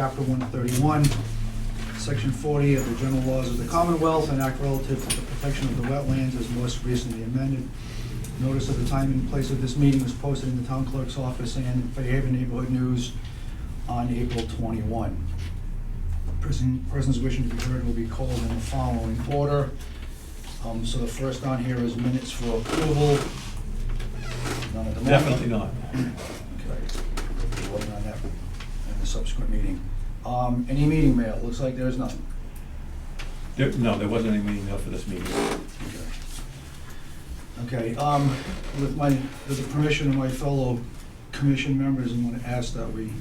Chapter 131, Section 40 of the General Laws of the Commonwealth, an act relative to the protection of the wetlands as most recently amended. Notice of the time and place of this meeting was posted in the town clerk's office and in Fairhaven Neighborhood News on April 21. Persons wishing to be heard will be called in the following order. So the first on here is minutes for approval. None at the moment. Definitely not. Okay. Voting on that in the subsequent meeting. Any meeting mail? Looks like there's none. No, there wasn't any meeting for this meeting. Okay, with the permission of my fellow commission members, I'm gonna ask that we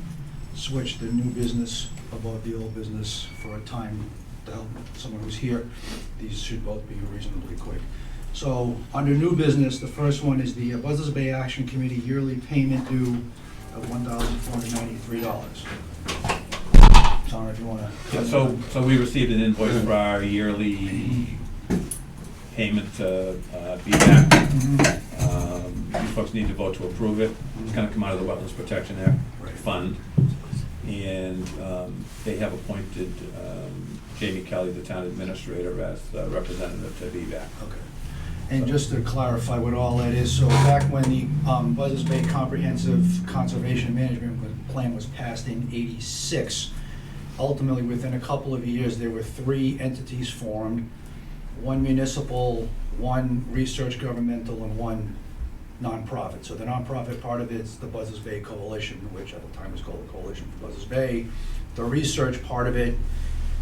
switch the new business above the old business for a time to help someone who's here. These should both be reasonably quick. So, under new business, the first one is the Buzzards Bay Action Committee yearly payment due of $1,493. Tom, if you wanna. Yeah, so we received an invoice for our yearly payment to BVAC. You folks need to vote to approve it. It's gonna come out of the Wetlands Protection Act Fund. And they have appointed Jamie Kelly, the town administrator, as the representative to BVAC. Okay. And just to clarify what all that is, so back when the Buzzards Bay Comprehensive Conservation Management Plan was passed in '86, ultimately within a couple of years, there were 3 entities formed, 1 municipal, 1 research governmental, and 1 nonprofit. So the nonprofit part of it's the Buzzards Bay Coalition, which at the time was called the Coalition for Buzzards Bay. The research part of it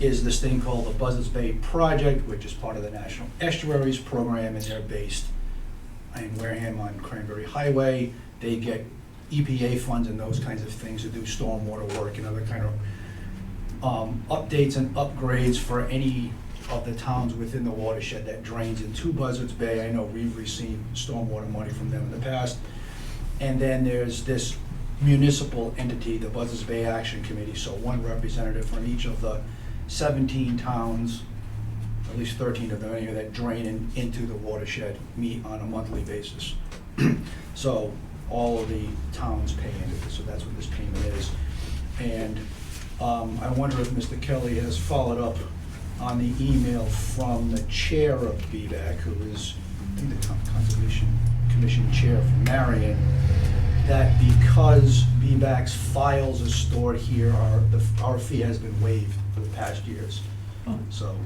is this thing called the Buzzards Bay Project, which is part of the National Estuaries Program, and they're based in Wareham on Cranberry Highway. They get EPA funds and those kinds of things to do stormwater work and other kind of updates and upgrades for any of the towns within the watershed that drains into Buzzards Bay. I know we've received stormwater money from them in the past. And then there's this municipal entity, the Buzzards Bay Action Committee, so 1 representative from each of the 17 towns, at least 13 of them anyway, that drain into the watershed, meet on a monthly basis. So all of the towns pay into this, so that's what this payment is. And I wonder if Mr. Kelly has followed up on the email from the chair of BVAC, who is, I think, the Conservation Commission chair from Marion, that because BVAC's files are stored here, our fee has been waived for the past years. Oh. So,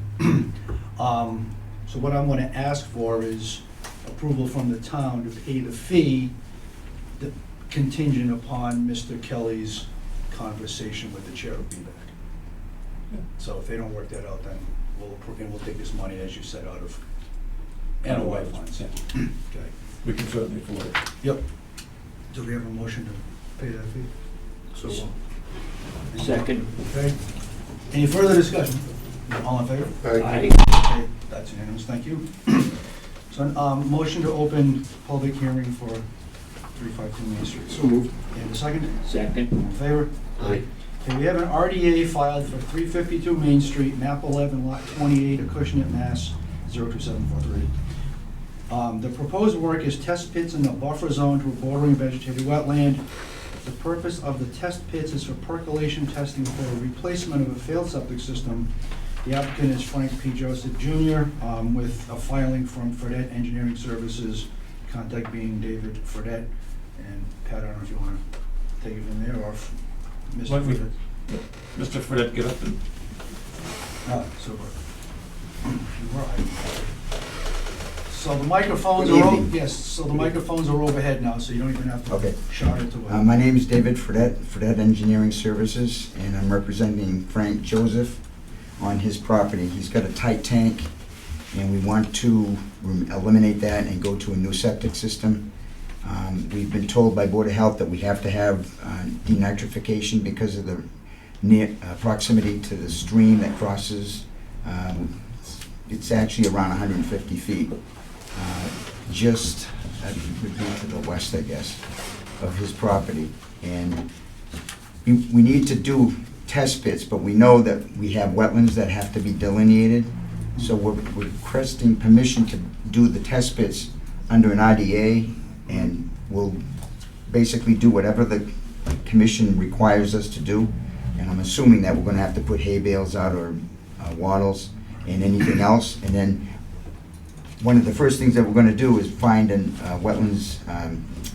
so what I'm gonna ask for is approval from the town to pay the fee contingent upon Mr. Kelly's conversation with the chair of BVAC. So if they don't work that out, then we'll take this money, as you said, out of NOI funds. Yeah. Okay. We can certainly afford it. Yep. Do we have a motion to pay that fee? So, Second. Okay. Any further discussion? All in favor? Aye. Okay, that's unanimous, thank you. So, motion to open public hearing for 352 Main Street. so moved. And a second? Second. All in favor? Aye. Okay, we have an RDA filed for 352 Main Street, map 11, lot 28, Acushnet, Mass. 02743. The proposed work is test pits in the buffer zone to a bordering vegetated wetland. The purpose of the test pits is for percolation testing for a replacement of a failed septic system. The applicant is Frank P. Joseph Jr. With a filing from Fredette Engineering Services, contact being David Fredette. And Pat, I don't know if you want to take it from there, or if Mr. Why don't we- Fredette. Mr. Fredette, get up and, Super. So the microphones are, yes, so the microphones are overhead now, so you don't even have to Okay. shout into it. My name is David Fredette, Fredette Engineering Services, and I'm representing Frank Joseph on his property. He's got a tight tank, and we want to eliminate that and go to a new septic system. We've been told by Board of Health that we have to have denitrification because of the near proximity to the stream that crosses. It's actually around 150 feet. Just, that would be to the west, I guess, of his property. And we need to do test pits, but we know that we have wetlands that have to be delineated. So we're requesting permission to do the test pits under an RDA, and we'll basically do whatever the commission requires us to do. And I'm assuming that we're gonna have to put hay bales out or wattles and anything else. And then one of the first things that we're gonna do is find a wetlands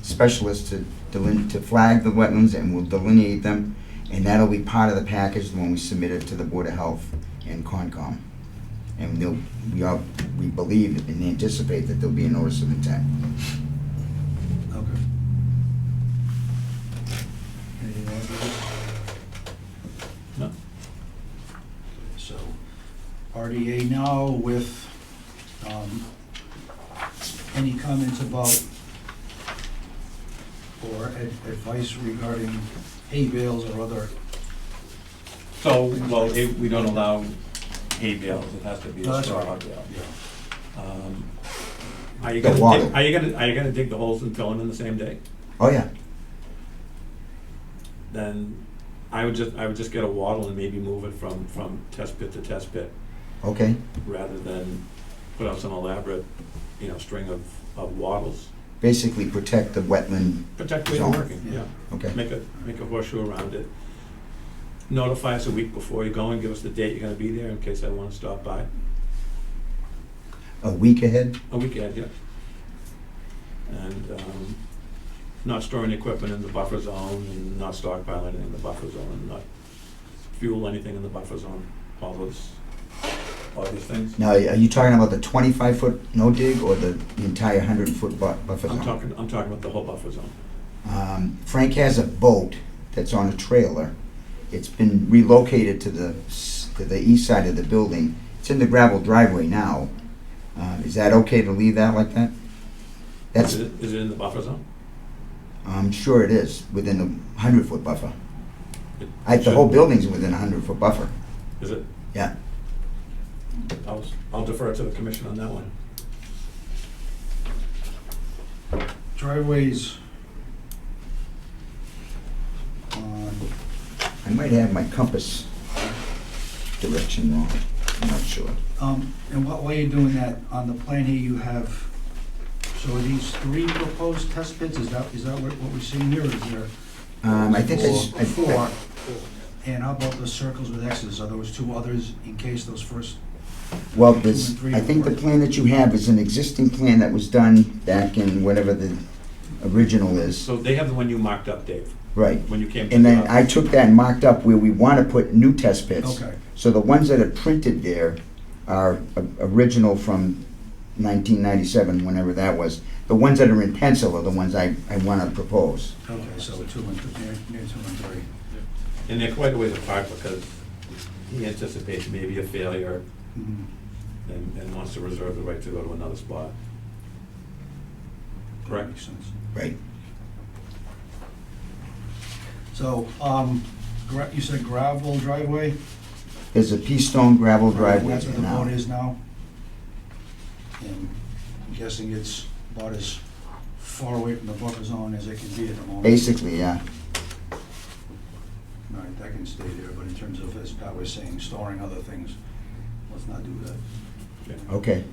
specialist to flag the wetlands, and we'll delineate them. And that'll be part of the package when we submit it to the Board of Health and Concom. And we believe and anticipate that there'll be a notice of intent. Okay. Anything else? No? So, RDA now with, any comments about or advice regarding hay bales or other? So, well, we don't allow hay bales, it has to be No, a that's straw right. bale. Yeah. Are you The gonna water. dig, are you gonna dig the holes and fill them in the same day? Oh, yeah. Then I would just get a wattle and maybe move it from test pit to test pit, Okay, rather than put out some elaborate, string of wattles. basically protect the wetland. Protect where Zone. you're working, yeah. Okay, Make a horseshoe around it. Notify us a week before you go and give us the date you're gonna be there in case I wanna stop by. a week ahead? A week ahead, yeah. And, not storing equipment in the buffer zone, and not stockpiling anything in the buffer zone, and not fuel anything in the buffer zone, all these things. Now, are you talking about the 25-foot no dig or the entire 100-foot buffer I'm zone? talking about the whole buffer zone. Frank has a boat that's on a trailer. It's been relocated to the east side of the building. It's in the gravel driveway now. Is that okay to leave that like that? That's, Is it in the buffer zone? I'm sure it is, within the 100-foot buffer. It The should- whole building's within a 100-foot buffer, Is it? yeah. I'll defer to the commission on that one. Driveways on, I might have my compass direction wrong, I'm not sure. and while you're doing that, on the plan here you have, so are these 3 proposed test pits, is that what we're seeing here, or is there? I think Four. And how about the circles with X's, are those 2 others in case those first? Well, 2 this, and 3 I think the work? plan that you have is an existing plan that was done back in whatever the original is. So they have the one you marked up, Dave, Right. when you came to And the then I office. took that and marked up where we want to put new test pits. Okay, So the ones that are printed there are original from 1997, whenever that was. The ones that are in pencil are the ones I want to propose. okay, so 2 and 3, near 2 and 3. And they're quite a ways apart because he anticipates maybe a failure Mhm. and wants to reserve the right to go to another spot. That Correct. makes sense. Right. So, you said gravel driveway? There's a pea stone gravel driveway That's what the now. boat is now? And I'm guessing it's about as far away from the buffer zone as it can be at the moment? Basically, yeah. All right, that can stay there, but in terms of, as Pat was saying, storing other things, let's not do that. Yeah. Okay.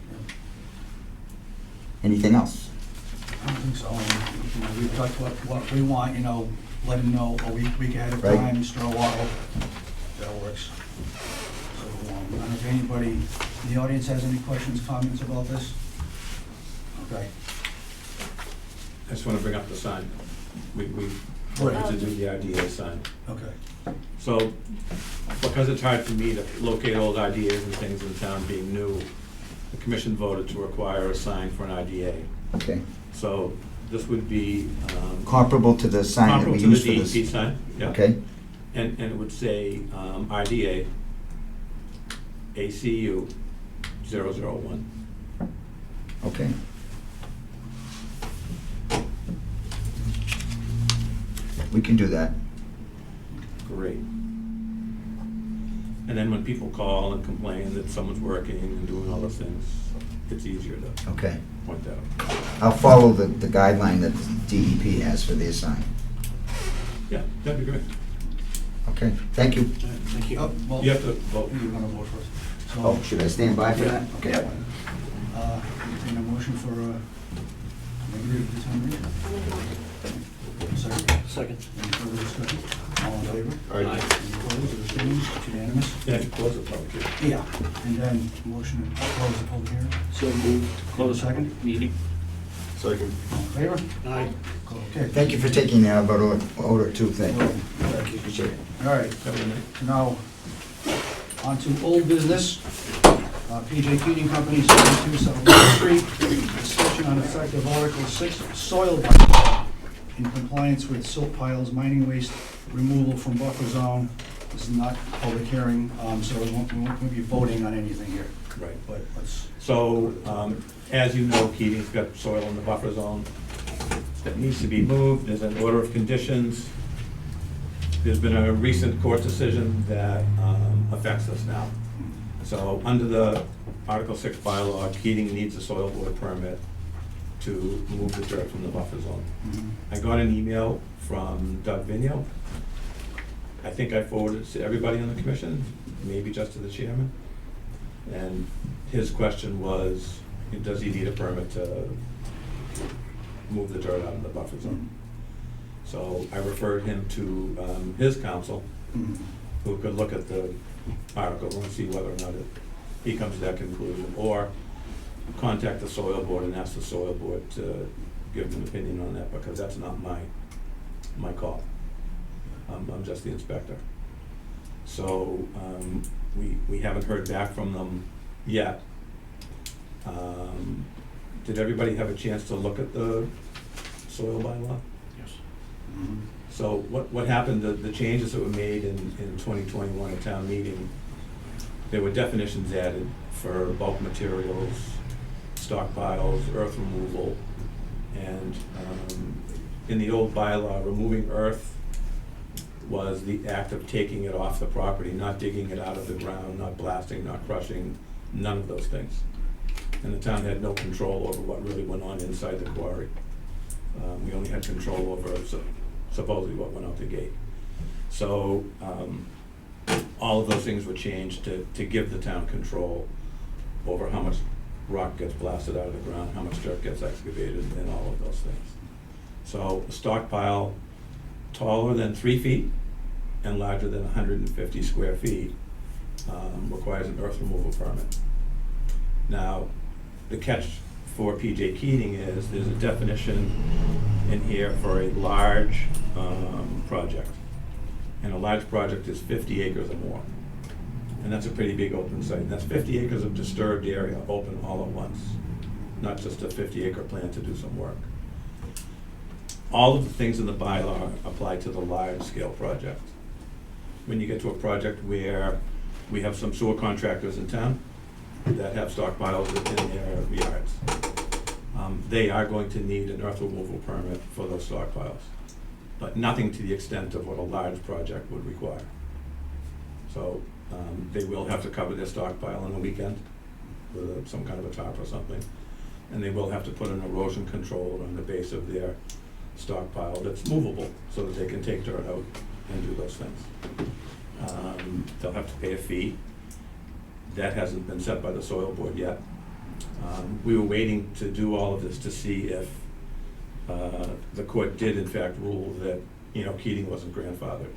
Anything else? I don't think so. We've got what we want, let him know a week ahead of Right. time, straw wattle, that works. So, I don't know if anybody in the audience has any questions, comments about this? Okay. I just want to bring up the sign. We Right. wanted to do the RDA sign. Okay. So, because it's hard for me to locate old IDAs and things in town being new, the commission voted to require a sign for an IDA. Okay. So this would be Comparable to the sign that we comparable to use the for this? DEP sign, yeah. Okay, And it would say IDA, ACU 001. okay. We can do that. Great. And then when people call and complain that someone's working and doing all those things, it's easier to Okay. point that out. I'll follow the guideline that DEP has for their sign. Yeah, that'd be great. Okay, thank you. Thank you. You have to vote. You want to vote first? So, Oh, should I stand by for that? Okay. entertain a motion for, negative determination? Second. Second. Any further discussion? All in favor? Aye. Any opposed or abstaining? It's unanimous. Yeah, close the public hearing. Yeah, and then motion to close the public hearing. So moved to close Second. meeting. Second. All in favor? Aye. Okay. Thank you for taking that about order too, thank you. Thank you. Appreciate it. All right, Have a good night. now, on to old business. PJ Keating Company, 72 South Main Street. Discussion on effective Article 6 soil bylaw in compliance with silt piles, mining waste removal from buffer zone. This is not a public hearing, so we won't be voting on anything here, Right. but let's, So, as you know, Keating's got soil in the buffer zone that needs to be moved. There's an order of conditions. There's been a recent court decision that affects us now. So, under the Article 6 bylaw, Keating needs a soil board permit to move the dirt from the buffer zone. I got an email from Doug Vigneault. I think I forwarded it to everybody on the commission, maybe just to the chairman. And his question was, does he need a permit to move the dirt out of the buffer zone? So I referred him to his counsel, who could look at the article and see whether or not he comes to that conclusion, or contact the soil board and ask the soil board to give an opinion on that, because that's not my call. I'm just the inspector. So, we haven't heard back from them yet. Did everybody have a chance to look at the soil bylaw? Yes. So what happened, the changes that were made in 2021 at town meeting, there were definitions added for bulk materials, stockpiles, earth removal, and in the old bylaw, removing earth was the act of taking it off the property, not digging it out of the ground, not blasting, not crushing, none of those things. And the town had no control over what really went on inside the quarry. We only had control over supposedly what went out the gate. So all of those things were changed to give the town control over how much rock gets blasted out of the ground, how much dirt gets excavated, and all of those things. So a stockpile taller than 3 feet and larger than 150 square feet requires an earth removal permit. Now, the catch for PJ Keating is there's a definition in here for a large project. And a large project is 50 acres or more. And that's a pretty big open site. That's 50 acres of disturbed area open all at once, not just a 50-acre plan to do some work. All of the things in the bylaw apply to the large-scale project. When you get to a project where we have some sewer contractors in town that have stockpiles in their yards, they are going to need an earth removal permit for those stockpiles, but nothing to the extent of what a large project would require. So they will have to cover their stockpile on the weekend with some kind of a tarp or something, and they will have to put an erosion control on the base of their stockpile that's movable so that they can take dirt out and do those things. They'll have to pay a fee. That hasn't been set by the soil board yet. We were waiting to do all of this to see if the court did in fact rule that, Keating wasn't grandfathered.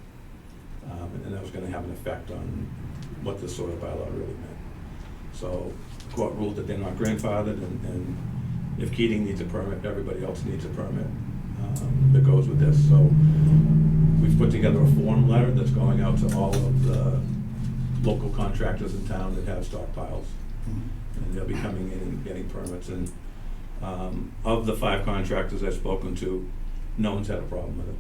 And that was gonna have an effect on what the soil bylaw really meant. So the court ruled that they're not grandfathered, and if Keating needs a permit, everybody else needs a permit that goes with this. So we've put together a form letter that's going out to all of the local contractors in town that have stockpiles. And they'll be coming in and getting permits. And of the 5 contractors I've spoken to, no one's had a problem with it.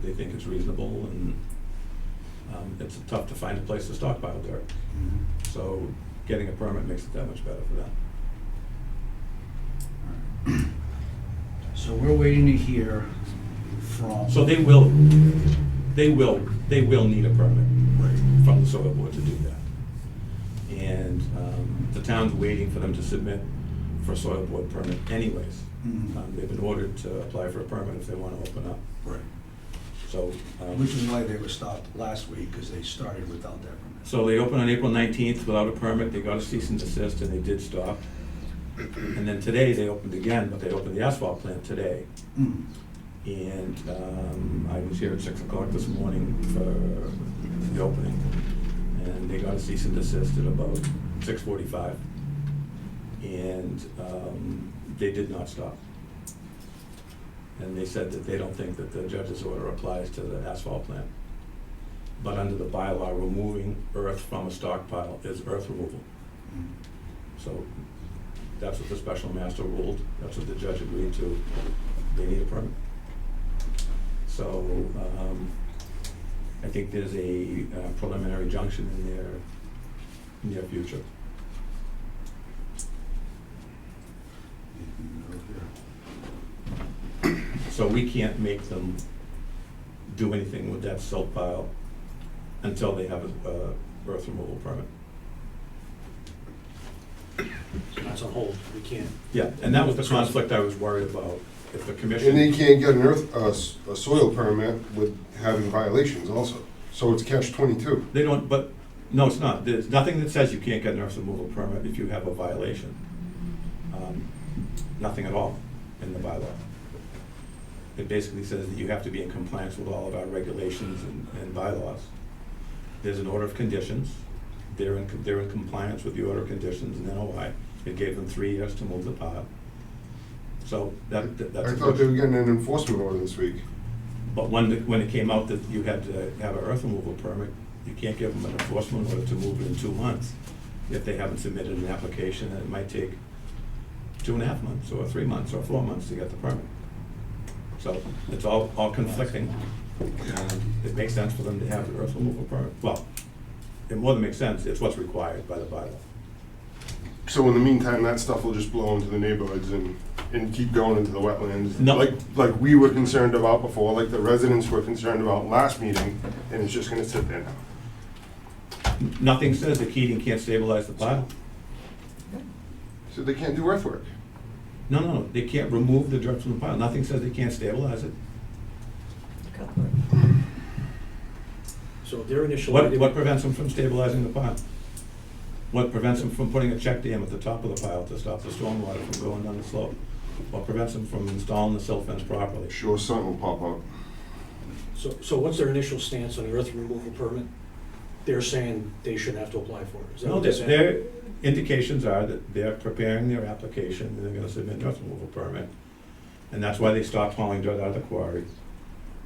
They think it's reasonable, and it's tough to find a place to stockpile dirt. So getting a permit makes it that much better for them. so we're waiting to hear from. So they will need a permit from the soil board to do that. And the town's waiting for them to submit for a soil board permit anyways. They've been ordered to apply for a permit if they want to open up. Right. So, Which is why they were stopped last week, because they started without that permit. so they opened on April 19th without a permit. They got a cease and desist, and they did stop. And then today they opened again, but they opened the asphalt plant today. And I was here at 6 o'clock this morning for the opening, and they got a cease and desist at about 6:45. And they did not stop. And they said that they don't think that the judge's order applies to the asphalt plant. But under the bylaw, removing earth from a stockpile is earth removal. So that's what the special master ruled, that's what the judge agreed to. They need a permit. So I think there's a preliminary junction in their near future. So we can't make them do anything with that silt pile until they have a earth removal permit. So that's on hold, we can't. Yeah, and that was the conflict I was worried about. If the And they commission, can't get a soil permit with having violations also. So it's catch-22. they don't, but, no, it's not. There's nothing that says you can't get an earth removal permit if you have a violation. Nothing at all in the bylaw. It basically says that you have to be in compliance with all of our regulations and bylaws. There's an order of conditions. They're in compliance with the order of conditions and NOI. It gave them 3 years to move the pile. So that's. I thought they were getting an enforcement order this week. But when it came out that you had to have an earth removal permit, you can't give them an enforcement order to move it in 2 months if they haven't submitted an application, and it might take 2.5 months or 3 months or 4 months to get the permit. So it's all conflicting, and it makes sense for them to have the earth removal permit. Well, it more than makes sense, it's what's required by the bylaw. So in the meantime, that stuff will just blow into the neighborhoods and keep going into the wetlands. No. Like we were concerned about before, like the residents were concerned about last meeting, and it's just gonna sit there now. Nothing says that Keating can't stabilize the pile. So they can't do earthwork. No, they can't remove the dirt from the pile. Nothing says they can't stabilize it. So their initial. What prevents them from stabilizing the pile? What prevents them from putting a check dam at the top of the pile to stop the stormwater from going down the slope? What prevents them from installing the silt fence properly? Sure, something will pop up. So what's their initial stance on the earth removal permit? They're saying they shouldn't have to apply for it. Is that No, what they're saying? their indications are that they're preparing their application and they're gonna submit an earth removal permit. And that's why they stopped hauling dirt out of the quarry.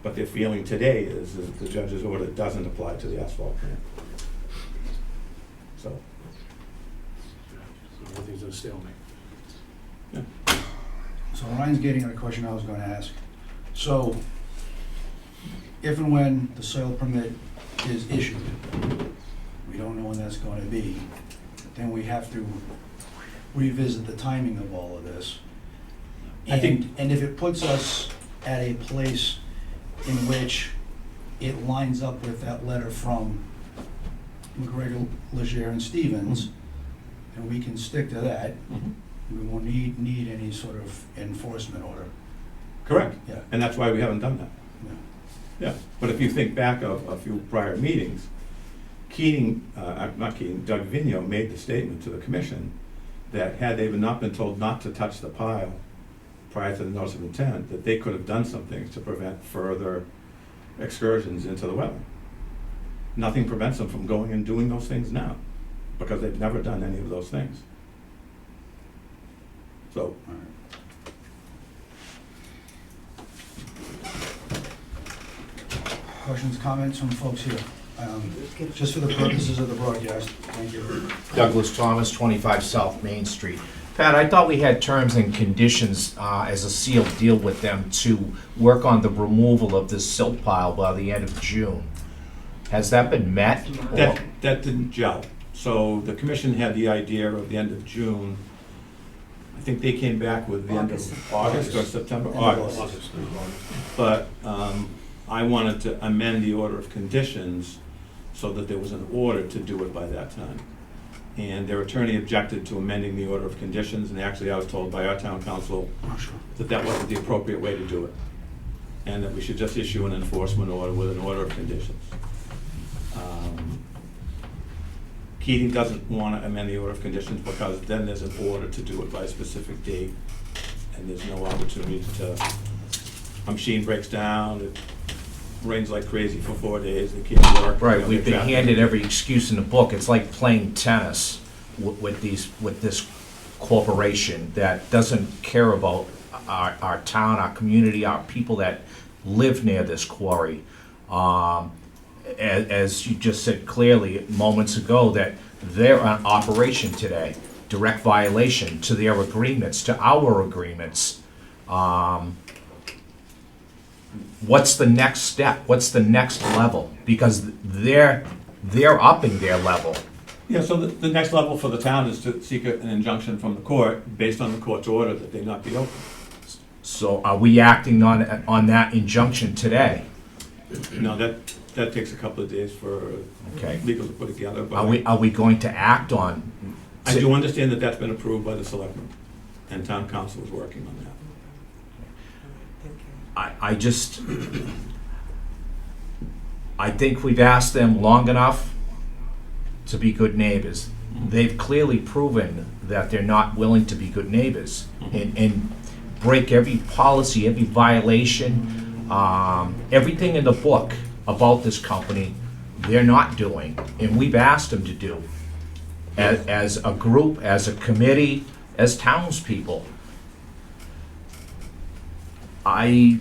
But their feeling today is that the judge's order doesn't apply to the asphalt plant. So, Everything's at a stalemate. yeah. So Ryan's getting at a question I was gonna ask. So, if and when the soil permit is issued, we don't know when that's gonna be, then we have to revisit the timing of all of this. I think- And if it puts us at a place in which it lines up with that letter from McGregor, Leger, and Stevens, and we can stick to that, we won't need any sort of enforcement order. Correct. Yeah. And that's why we haven't done that. Yeah. Yeah, but if you think back of a few prior meetings, Doug Vigno made the statement to the commission that had they not been told not to touch the pile prior to the notice of intent, that they could have done some things to prevent further excursions into the wetland. Nothing prevents them from going and doing those things now, because they've never done any of those things. So, All right. Questions, comments from folks here? Just for the purposes of the broadcast, thank you. Douglas Thomas, 25 South Main Street. Pat, I thought we had terms and conditions as a sealed deal with them to work on the removal of this silt pile by the end of June. Has that been met? that didn't gel. So the commission had the idea of the end of June. I think they came back with the end of August or September, August. But I wanted to amend the order of conditions so that there was an order to do it by that time. And their attorney objected to amending the order of conditions, and actually I was told by our town council Oh, sure. that that wasn't the appropriate way to do it, and that we should just issue an enforcement order with an order of conditions. Keating doesn't want to amend the order of conditions because then there's an order to do it by a specific date, and there's no opportunity to a machine breaks down, it rains like crazy for 4 days, they can't work. you Right, know, we've they're been trapped. handed every excuse in the book. It's like playing tennis with this corporation that doesn't care about our town, our community, our people that live near this quarry. As you just said clearly moments ago, that they're on operation today, direct violation to their agreements, to our agreements. What's the next step? What's the next level? Because they're upping their level. Yeah, so the next level for the town is to seek an injunction from the court, based on the court's order, that they not be open. So are we acting on that injunction today? Now, that takes a couple of days for Okay. legal to put together, but Are we going to act on? I do understand that that's been approved by the selectmen, and town council is working on that. I think we've asked them long enough to be good neighbors. They've clearly proven that they're not willing to be good neighbors and break every policy, every violation, everything in the book about this company, they're not doing, and we've asked them to do. As a group, as a committee, as townspeople. I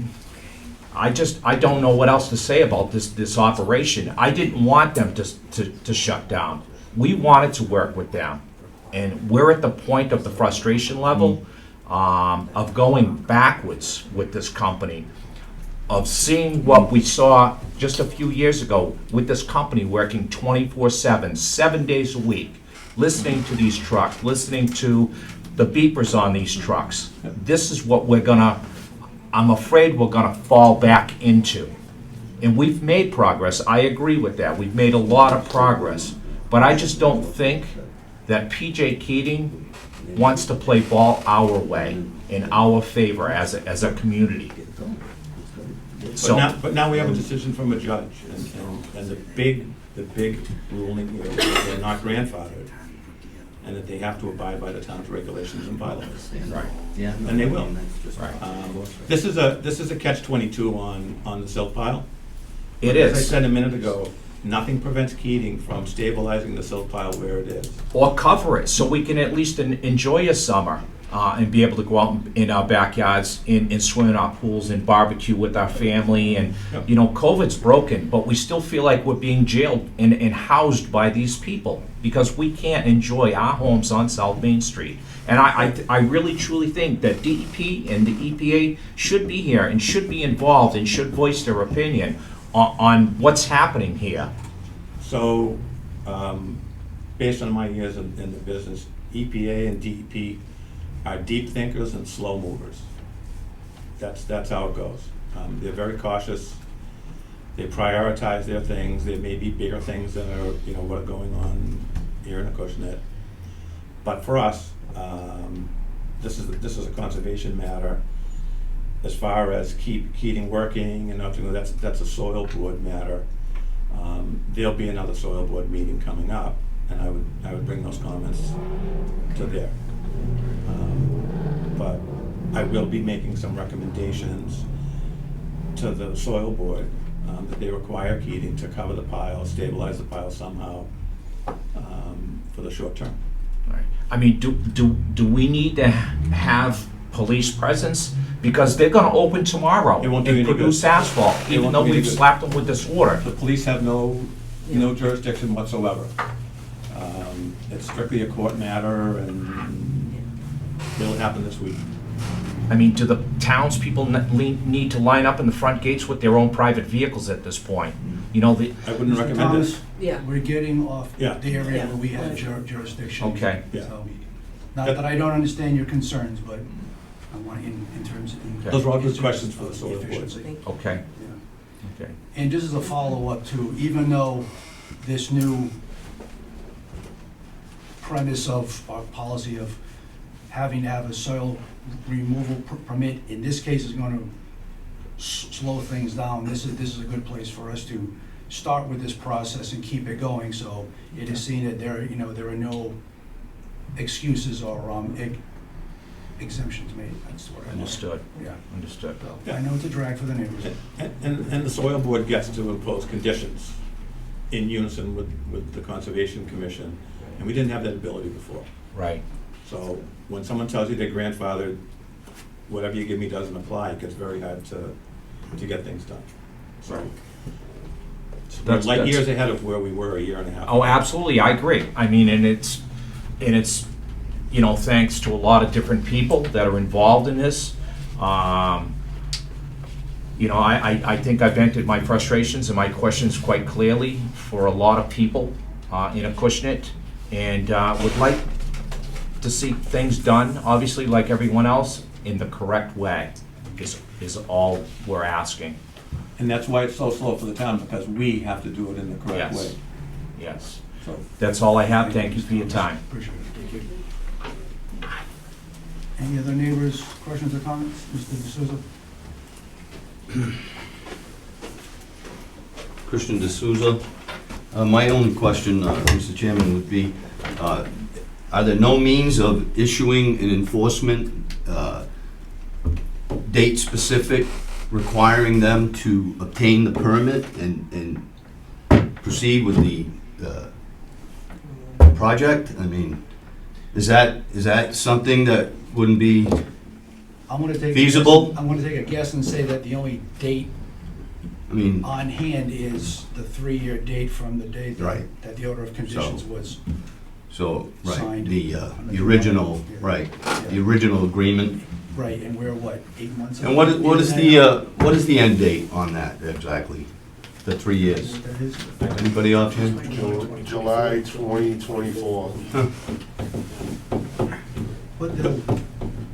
don't know what else to say about this operation. I didn't want them to shut down. We wanted to work with them. And we're at the point of the frustration level of going backwards with this company, of seeing what we saw just a few years ago with this company working 24/7, 7 days a week, listening to these trucks, listening to the beepers on these trucks. This is what I'm afraid we're gonna fall back into. And we've made progress, I agree with that, we've made a lot of progress. But I just don't think that PJ Keating wants to play ball our way, in our favor as a community. So, But now we have a decision from a judge, and the big ruling here is that they're not grandfathered, and that they have to abide by the town's regulations and bylaws. right, And they will. right. This is a catch-22 on the silt pile. It As I is. said a minute ago, nothing prevents Keating from stabilizing the silt pile where it is. Or cover it, so we can at least enjoy a summer, and be able to go out in our backyards and swim in our pools and barbecue with our family. And, you know, COVID's broken, but we still feel like we're being jailed and housed by these people because we can't enjoy our homes on South Main Street. And I really truly think that DEP and the EPA should be here and should be involved and should voice their opinion on what's happening here. So, based on my years in the business, EPA and DEP are deep thinkers and slow movers. That's how it goes. They're very cautious. They prioritize their things. There may be bigger things that are, what are going on here in Acushnet. But for us, this is a conservation matter. As far as keeping working and nothing, that's a soil board matter. There'll be another soil board meeting coming up, and I would bring those comments to there. But I will be making some recommendations to the soil board that they require Keating to cover the pile, stabilize the pile somehow for the short term. Right. I mean, do we need to have police presence? Because they're gonna open tomorrow It won't do and any good. produce asphalt, It even won't though do any we've good. slapped them with this order. The police have no jurisdiction whatsoever. It's strictly a court matter, and it'll happen this week. I mean, do the townspeople need to line up in the front gates with their own private vehicles at this point? You know, I wouldn't Mr. recommend Thomas, this. Yeah. we're getting off Yeah. the area Yeah. where we have jurisdiction. Okay. Yeah. So, not that I don't understand your concerns, but I want in terms of. Okay. Those are all good questions for the soil board. efficiency. Okay, Yeah. okay. And just as a follow-up too, even though this new premise of our policy of having to have a soil removal permit, in this case is gonna slow things down, this is a good place for us to start with this process and keep it going, so it is seen that there are no excuses or exemptions made, that's what I want. Understood, Yeah. understood. So, I know it's a drag for the neighbors. And the soil board gets to impose conditions in unison with the Conservation Commission, and we didn't have that ability before. Right. So when someone tells you they're grandfathered, whatever you give me doesn't apply, it gets very hard to get things done. So we're That's- light that's- years ahead of where we were a year and a half. Oh, absolutely, I agree. I mean, and it's, you know, thanks to a lot of different people that are involved in this. You know, I think I vented my frustrations and my questions quite clearly for a lot of people in Acushnet, and would like to see things done, obviously, like everyone else, in the correct way, is all we're asking. And that's why it's so slow for the town, because we have to do it in the correct Yes. way. Yes. So That's all I have. Thank you for your time. Appreciate it. Thank you. Any other neighbors, questions or comments? Mr. D'Souza? Christian D'Souza. My only question, Mr. Chairman, would be, are there no means of issuing an enforcement date specific, requiring them to obtain the permit and proceed with the project? I mean, is that something that wouldn't be I'm gonna take. feasible? I'm gonna take a guess and say that the only date I mean, on hand is the 3-year date from the date Right. that the order of conditions So- was. so, right, Signed. the original, right, the original agreement. Right, and we're what, 8 months? And what is the end date on that exactly? The 3 years? What that is? Anybody off here? July 2024. But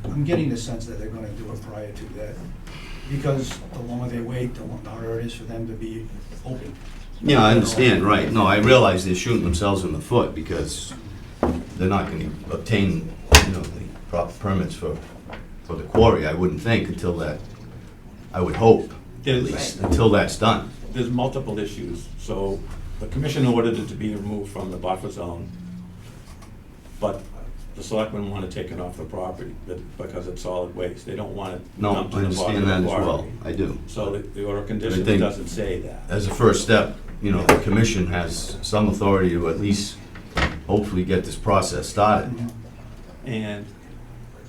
I'm getting the sense that they're gonna do it prior to that, because the longer they wait, the harder it is for them to be open. Yeah, I understand, right. No, I realize they're shooting themselves in the foot because they're not gonna obtain, the proper permits for the quarry, I wouldn't think, until that, I would hope, at There's- least, until that's done. There's multiple issues. So the commission ordered it to be removed from the buffer zone, but the selectmen want to take it off the property because it's solid waste. They don't want it No, dumped I in the bottom understand of that the as well, quarry. I do. So the order of conditions think- doesn't say that. As a first step, the commission has some authority to at least hopefully get this process started. And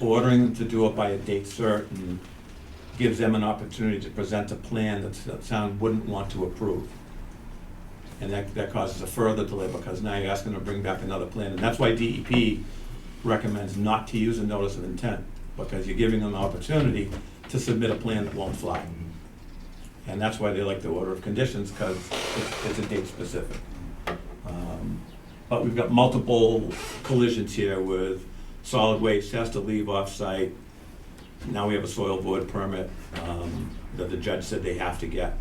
ordering them to do it by a date certain gives them an opportunity to present a plan that the town wouldn't want to approve. And that causes a further delay, because now you're asking them to bring back another plan. And that's why DEP recommends not to use a notice of intent, because you're giving them an opportunity to submit a plan that won't fly. And that's why they like the order of conditions, because it's a date specific. But we've got multiple collisions here with solid waste has to leave off-site. Now we have a soil board permit that the judge said they have to get.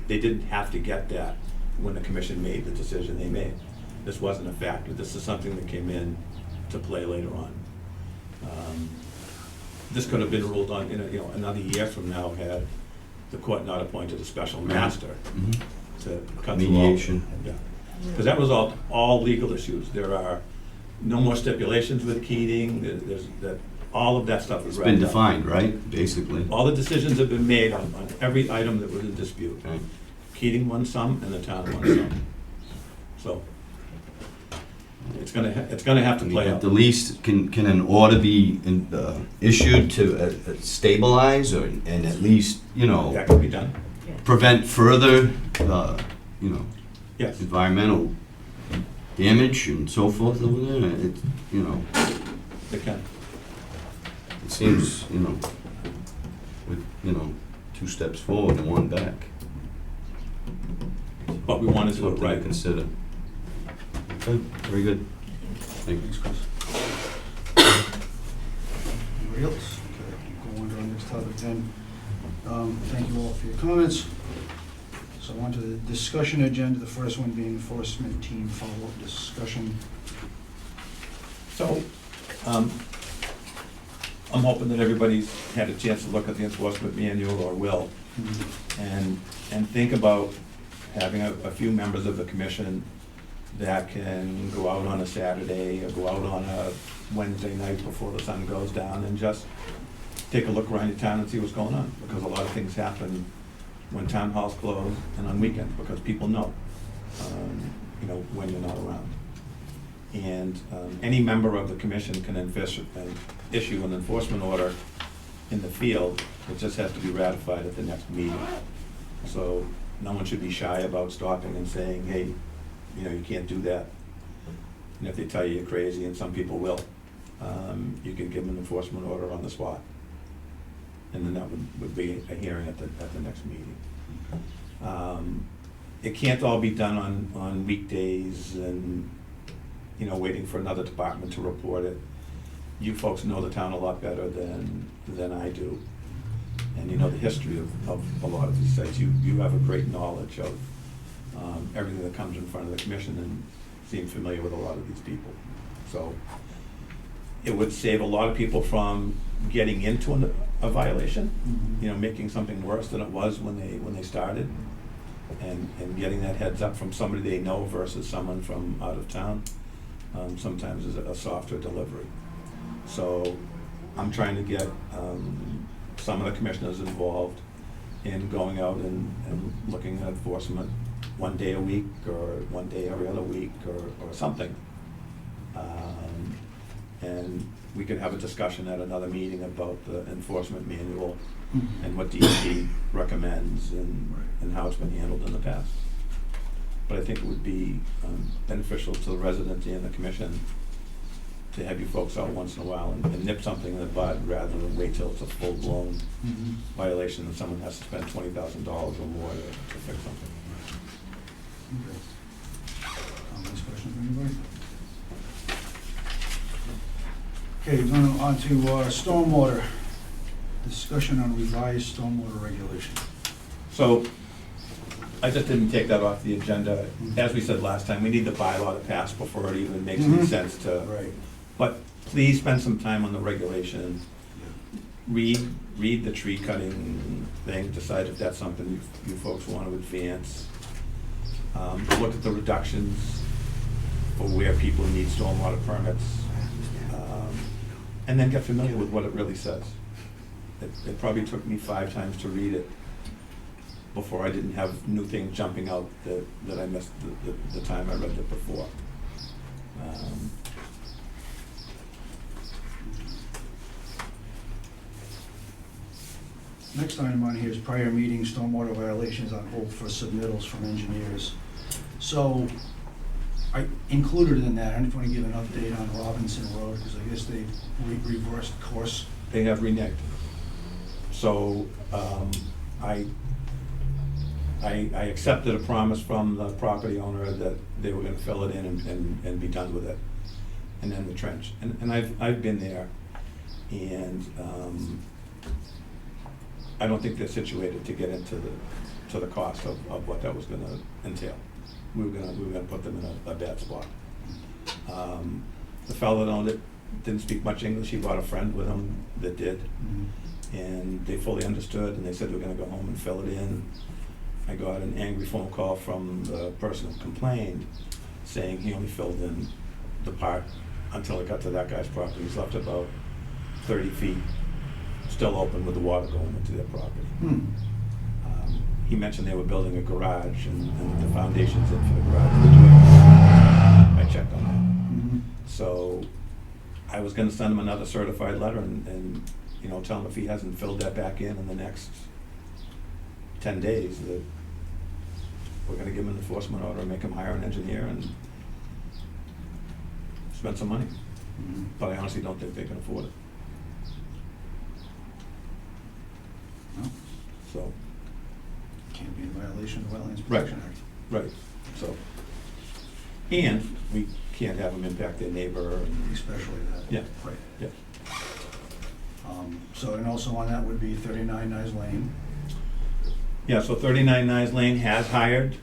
They didn't have to get that when the commission made the decision they made. This wasn't a factor. This is something that came in to play later on. This could have been ruled on, another year from now had the court not appointed a special master Mhm. to cut through all. Mediation. Yeah, because that was all legal issues. There are no more stipulations with Keating. All of that stuff is It's wrapped been up. defined, right, basically? All the decisions have been made on every item that was in dispute. Okay. Keating won some and the town won some. So it's gonna have to I mean, play at out. the least, can an order be issued to stabilize and at least, That can be done. prevent further, Yes. environmental damage and so forth over there? They can. It seems, with, 2 steps forward and 1 back. But we want to do it Something to right. consider. Okay, very good. Thank you. Thanks, Chris. Anybody else? Okay, go on to our next topic then. Thank you all for your comments. So on to the discussion agenda, the first one being enforcement team follow-up discussion. So, I'm hoping that everybody's had a chance to look at the enforcement manual or will, and think about having a few members of the commission that can go out on a Saturday or go out on a Wednesday night before the sun goes down and just take a look around your town and see what's going on, because a lot of things happen when town halls close and on weekends, because people know, when you're not around. And any member of the commission can issue an enforcement order in the field. It just has to be ratified at the next meeting. So no one should be shy about stopping and saying, hey, you can't do that. And if they tell you you're crazy, and some people will, you can give them an enforcement order on the spot. And then that would be a hearing at the next meeting. It can't all be done on weekdays and, waiting for another department to report it. You folks know the town a lot better than I do. And you know the history of a lot of these sites. You have a great knowledge of everything that comes in front of the commission and seem familiar with a lot of these people. So it would save a lot of people from getting into a violation, making something worse than it was when they started, and getting that heads up from somebody they know versus someone from out of town. Sometimes is a softer delivery. So I'm trying to get some of the commissioners involved in going out and looking at enforcement one day a week or one day every other week or something. And we could have a discussion at another meeting about the enforcement manual and what DEP recommends and how it's been handled in the past. But I think it would be beneficial to the residents and the commission to have you folks out once in a while and nip something in the bud rather than wait till it's a full-blown violation and someone has to spend $20,000 or more to fix something. Okay. Next question from anybody? Okay, going on to stormwater. Discussion on revised stormwater regulation. So I just didn't take that off the agenda. As we said last time, we need the bylaw to pass before it even makes any sense to. Right. But please spend some time on the regulation. Read the tree cutting thing, decide if that's something you folks want to advance. Look at the reductions for where people need stormwater permits. And then get familiar with what it really says. It probably took me 5 times to read it before I didn't have new things jumping out that I missed the time I read it before. Next item on here is prior meeting stormwater violations on hold for submittals from engineers. So I included in that, I just want to give an update on Robinson Road, because I guess they reversed course. They have reneged. So I accepted a promise from the property owner that they were gonna fill it in and be done with it, and then the trench. And I've been there, and I don't think they're situated to get into the cost of what that was gonna entail. We were gonna put them in a bad spot. The fellow that owned it didn't speak much English. He brought a friend with him that did, and they fully understood, and they said we're gonna go home and fill it in. I got an angry phone call from the person who complained, saying he only filled in the part until it got to that guy's property. He's left about 30 feet still open with the water going into their property. He mentioned they were building a garage and the foundation's in for the garage. I checked on that. So I was gonna send him another certified letter and tell him if he hasn't filled that back in the next 10 days, that we're gonna give him an enforcement order and make him hire an engineer and spend some money. But I honestly don't think they can afford it. No, So, can't be in violation of the Wetlands Right. Protection Act. right, so. And we can't have them impact their neighbor. Especially that. Yeah. Right. Yeah. So, and also on that would be 39 Nice Lane. Yeah, so 39 Nice Lane has hired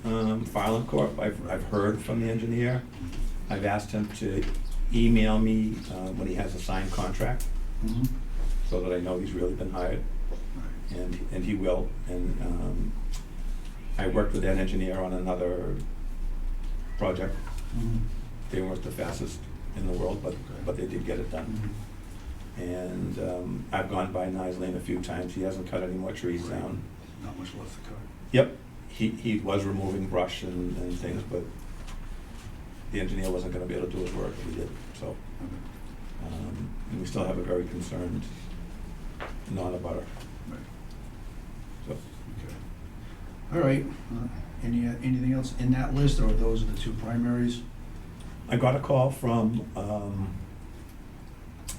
Farland Corp. I've heard from the engineer. I've asked him to email me when he has a signed contract, so that I know he's really been hired, and he will. And I worked with that engineer on another project. They weren't the fastest in the world, but they did get it done. And I've gone by Nye Lane a few times, he hasn't cut any more trees down. Not much left to cut. Yep, he was removing brush and things, but the engineer wasn't gonna be able to do his work if he did, so. And we still have a very concerned non-abutter, Right. so. Okay. All right, anything else in that list, or those are the two primaries? I got a call from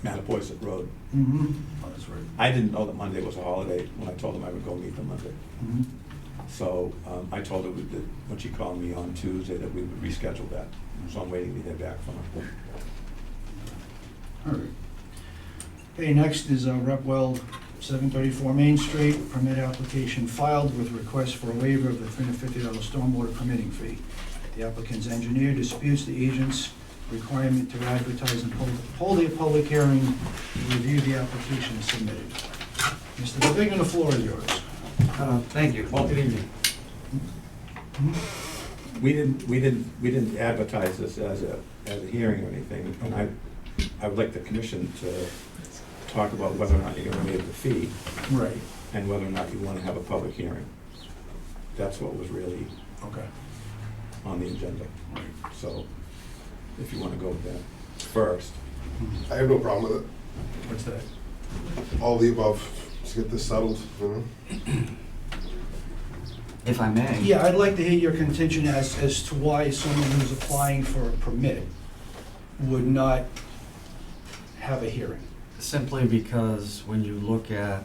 Mattapoisett Road. Mm-hmm. Oh, that's right. I didn't know that Monday was a holiday when I told them I would go meet them Monday. Mm-hmm. So I told her that when she called me on Tuesday that we would reschedule that. So I'm waiting to hear back from her. All right. Okay, next is Rep. Weld, 734 Main Street, permit application filed with request for a waiver of the $350 stormwater permitting fee. The applicant's engineer disputes the agent's requirement to advertise and hold a public hearing to review the application submitted. Mr. DeVig, the floor is yours. Thank you. Well, good evening. We didn't advertise this as a hearing or anything, and I would like the commission to talk about whether or not you're gonna waive the fee Right. and whether or not you wanna have a public hearing. That's what was really Okay. on the agenda. So if you wanna go with that first. I have no problem with it. What's that? All the above, let's get this settled, you know? If I may. Yeah, I'd like to hear your contention as to why someone who's applying for a permit would not have a hearing. Simply because when you look at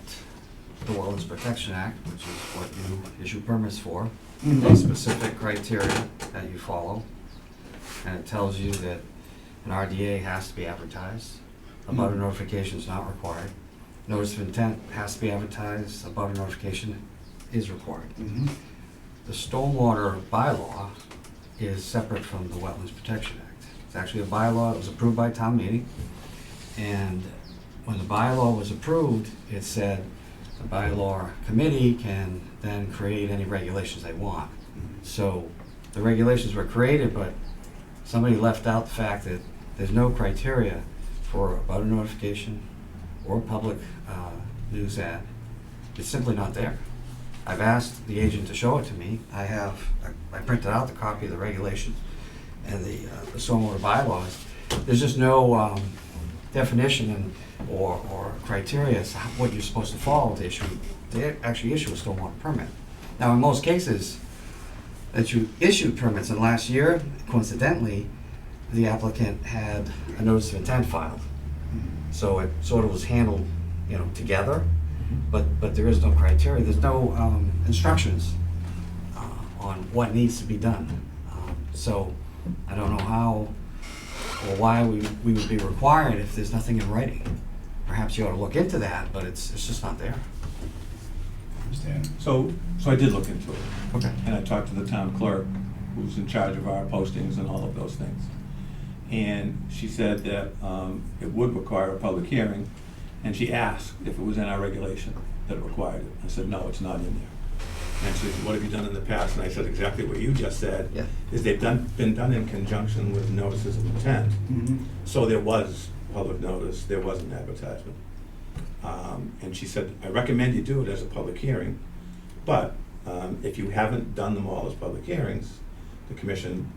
the Wetlands Protection Act, which is what you issue permits for, there's specific criteria that you follow. And it tells you that an RDA has to be advertised, a butter notification is not required. Notice of intent has to be advertised, a butter notification is required. Mm-hmm. The stormwater bylaw is separate from the Wetlands Protection Act. It's actually a bylaw, it was approved by town meeting. And when the bylaw was approved, it said the bylaw committee can then create any regulations they want. So the regulations were created, but somebody left out the fact that there's no criteria for a butter notification or a public news ad. It's simply not there. I've asked the agent to show it to me. I printed out the copy of the regulations and the stormwater bylaws. There's just no definition or criteria as to what you're supposed to follow to actually issue a stormwater permit. Now, in most cases that you issued permits in last year, coincidentally, the applicant had a notice of intent filed. So it sort of was handled, together, but there is no criteria. There's no instructions on what needs to be done. So I don't know how or why we would be required if there's nothing in writing. Perhaps you ought to look into that, but it's just not there. Understand? So I did look into it. Okay. And I talked to the town clerk, who's in charge of our postings and all of those things. And she said that it would require a public hearing, and she asked if it was in our regulation that it required it. I said, no, it's not in there. And she said, what have you done in the past? And I said exactly what you just said, Yeah. is they've been done in conjunction with notices of intent. Mm-hmm. So there was public notice, there was an advertisement. And she said, I recommend you do it as a public hearing, but if you haven't done them all as public hearings, the commission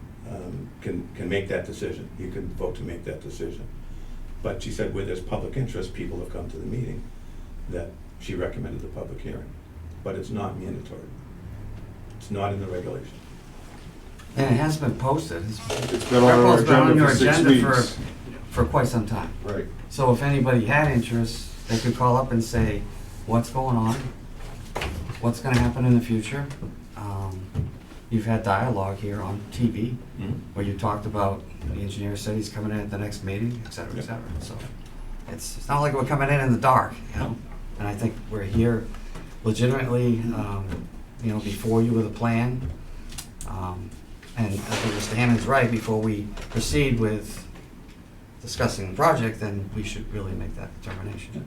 can make that decision. You can vote to make that decision. But she said where there's public interest, people have come to the meeting, that she recommended the public hearing. But it's not mandatory. It's not in the regulation. And it has been posted. It's been on our It's been on agenda your for 6 agenda weeks. for quite some time. Right. So if anybody had interest, they could call up and say, what's going on? What's gonna happen in the future? You've had dialogue here on TV, where you talked about, the engineer said he's coming in at the next meeting, et cetera, et cetera. So it's not like we're coming in the dark, And I think we're here legitimately, before you with a plan. And I think Mr. Hammond's right, before we proceed with discussing the project, then we should really make that determination.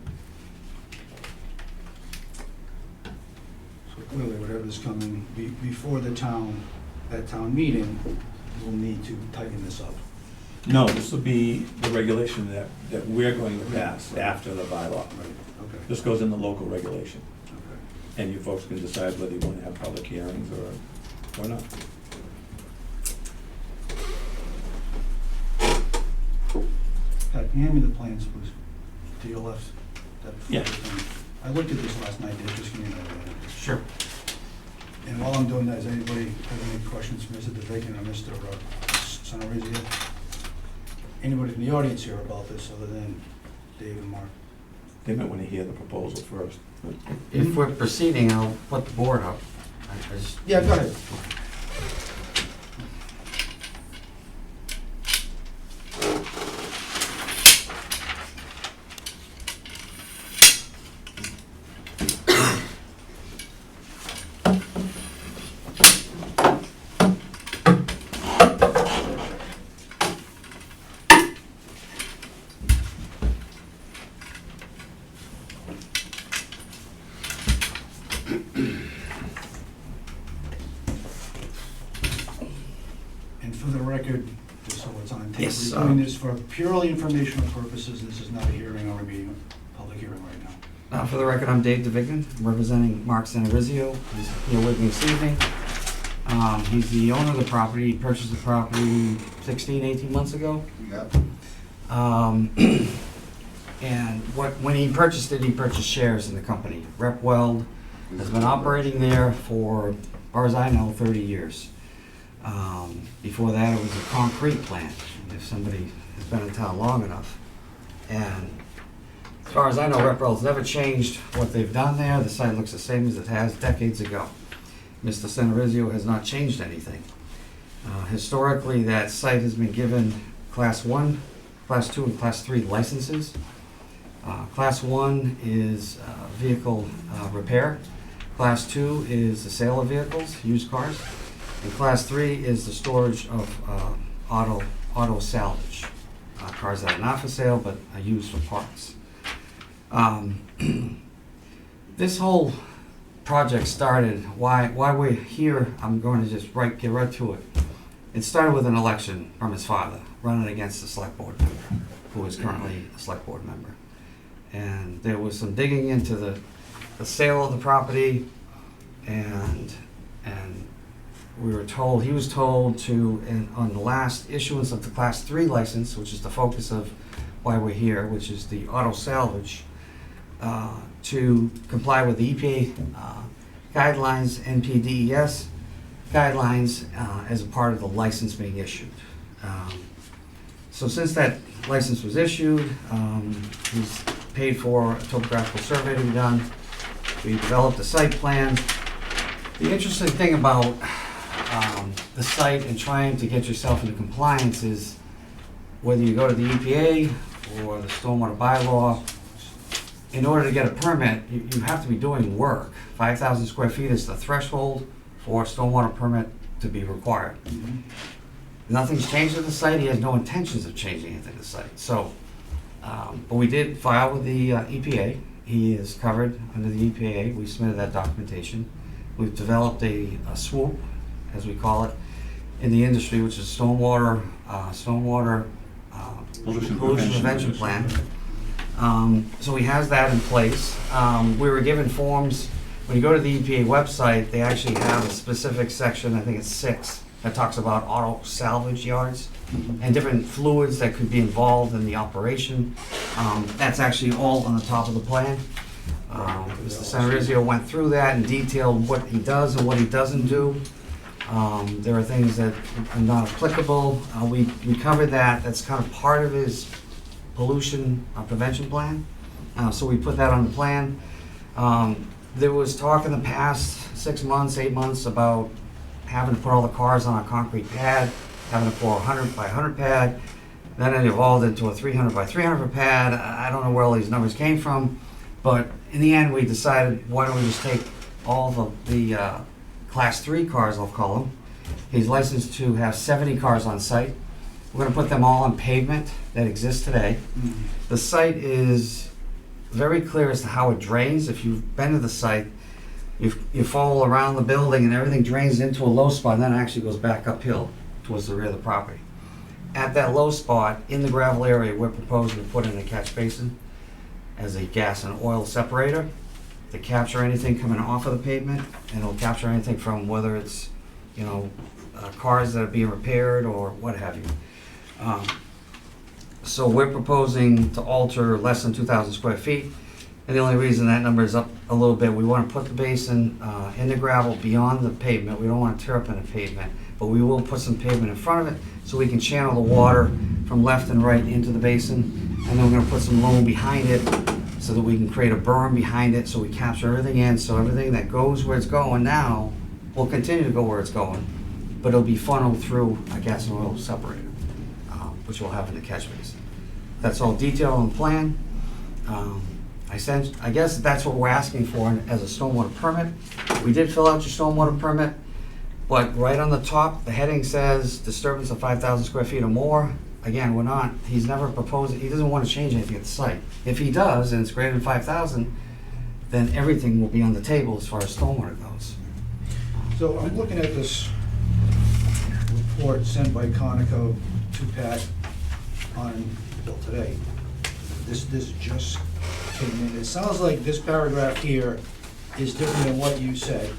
So clearly, whatever's coming before that town meeting, we'll need to tighten this up. No, this will be the regulation that we're going to pass after the bylaw. Right, okay, This goes in the local regulation, okay. and you folks can decide whether you want to have public hearings or not. Pat, can you hand me the plans, please? To your left? That Yeah. photo thing. I looked at this last night, Dave, just give me another. Sure. And while I'm doing that, does anybody have any questions for Mr. DeVigan or Mr. Sonorizio? Anybody from the audience here about this other than Dave and Mark? They might want to hear the proposal first. If we're proceeding, I'll put the board up. I just- Yeah, go ahead. And for the record, just so it's on tape, Yes, we're doing this for purely informational purposes. This is not a hearing or a meeting, public hearing right now. For the record, I'm Dave DeVigan, representing Mark Santarizio. He's here with me this evening. He's the owner of the property. He purchased the property 16, 18 months ago. Yep. And when he purchased it, he purchased shares in the company. Rep Weld has been operating there for, as far as I know, 30 years. Before that, it was a concrete plant, if somebody has been in town long enough. And as far as I know, Rep Weld's never changed what they've done there. The site looks the same as it has decades ago. Mr. Santarizio has not changed anything. Historically, that site has been given Class 1, Class 2, and Class 3 licenses. Class 1 is vehicle repair. Class 2 is the sale of vehicles, used cars. And Class 3 is the storage of auto salvage. Cars that are not for sale but are used for parts. This whole project started, why we're here, I'm going to just get right to it. It started with an election from his father, running against a select board member, who is currently a select board member. And there was some digging into the sale of the property, and we were told, he was told to, on the last issuance of the Class 3 license, which is the focus of why we're here, which is the auto salvage, to comply with the EPA guidelines, NPDES guidelines, as a part of the license being issued. So since that license was issued, he's paid for a topographical survey to be done. We developed a site plan. The interesting thing about the site and trying to get yourself into compliance is whether you go to the EPA or the stormwater bylaw, in order to get a permit, you have to be doing work. 5,000 square feet is the threshold for a stormwater permit to be required. Nothing's changed at the site. He has no intentions of changing anything at the site. So, but we did file with the EPA. He is covered under the EPA. We submitted that documentation. We've developed a swoop, as we call it, in the industry, which is stormwater pollution prevention plan. So he has that in place. We were given forms. When you go to the EPA website, they actually have a specific section, I think it's 6, that talks about auto salvage yards and different fluids that could be involved in the operation. That's actually all on the top of the plan. Mr. Santarizio went through that and detailed what he does and what he doesn't do. There are things that are not applicable. We covered that. That's kind of part of his pollution prevention plan. So we put that on the plan. There was talk in the past 6 months, 8 months about having to put all the cars on a concrete pad, having to pour a 100 by 100 pad. Then it evolved into a 300 by 300 pad. I don't know where all these numbers came from, but in the end we decided, why don't we just take all the Class 3 cars, I'll call them. He's licensed to have 70 cars on site. We're gonna put them all on pavement that exists today. The site is very clear as to how it drains. If you've been to the site, you follow around the building and everything drains into a low spot and then it actually goes back uphill towards the rear of the property. at that low spot in the gravel area, we're proposing to put in a catch basin as a gas and oil separator to capture anything coming off of the pavement, and it'll capture anything from whether it's, you know, cars that are being repaired or what have you. So we're proposing to alter less than 2,000 square feet, and the only reason that number is up a little bit, we want to put the basin in the gravel beyond the pavement. We don't want to tear up in the pavement, but we will put some pavement in front of it so we can channel the water from left and right into the basin, and then we're going to put some loam behind it so that we can create a berm behind it so we capture everything in, so everything that goes where it's going now will continue to go where it's going, but it'll be funneled through a gas and oil separator, which we'll have in the catch basin. That's all detailed on the plan. I guess that's what we're asking for as a stormwater permit. We did fill out your stormwater permit, but right on the top, the heading says disturbance of 5,000 square feet or more. Again, he's never proposed, he doesn't want to change anything at the site. If he does, and it's greater than 5,000, then everything will be on the table as far as stormwater goes. So I'm looking at this report sent by Conoco to Pat on, well, today. This just came in. It sounds like this paragraph here is different than what you said.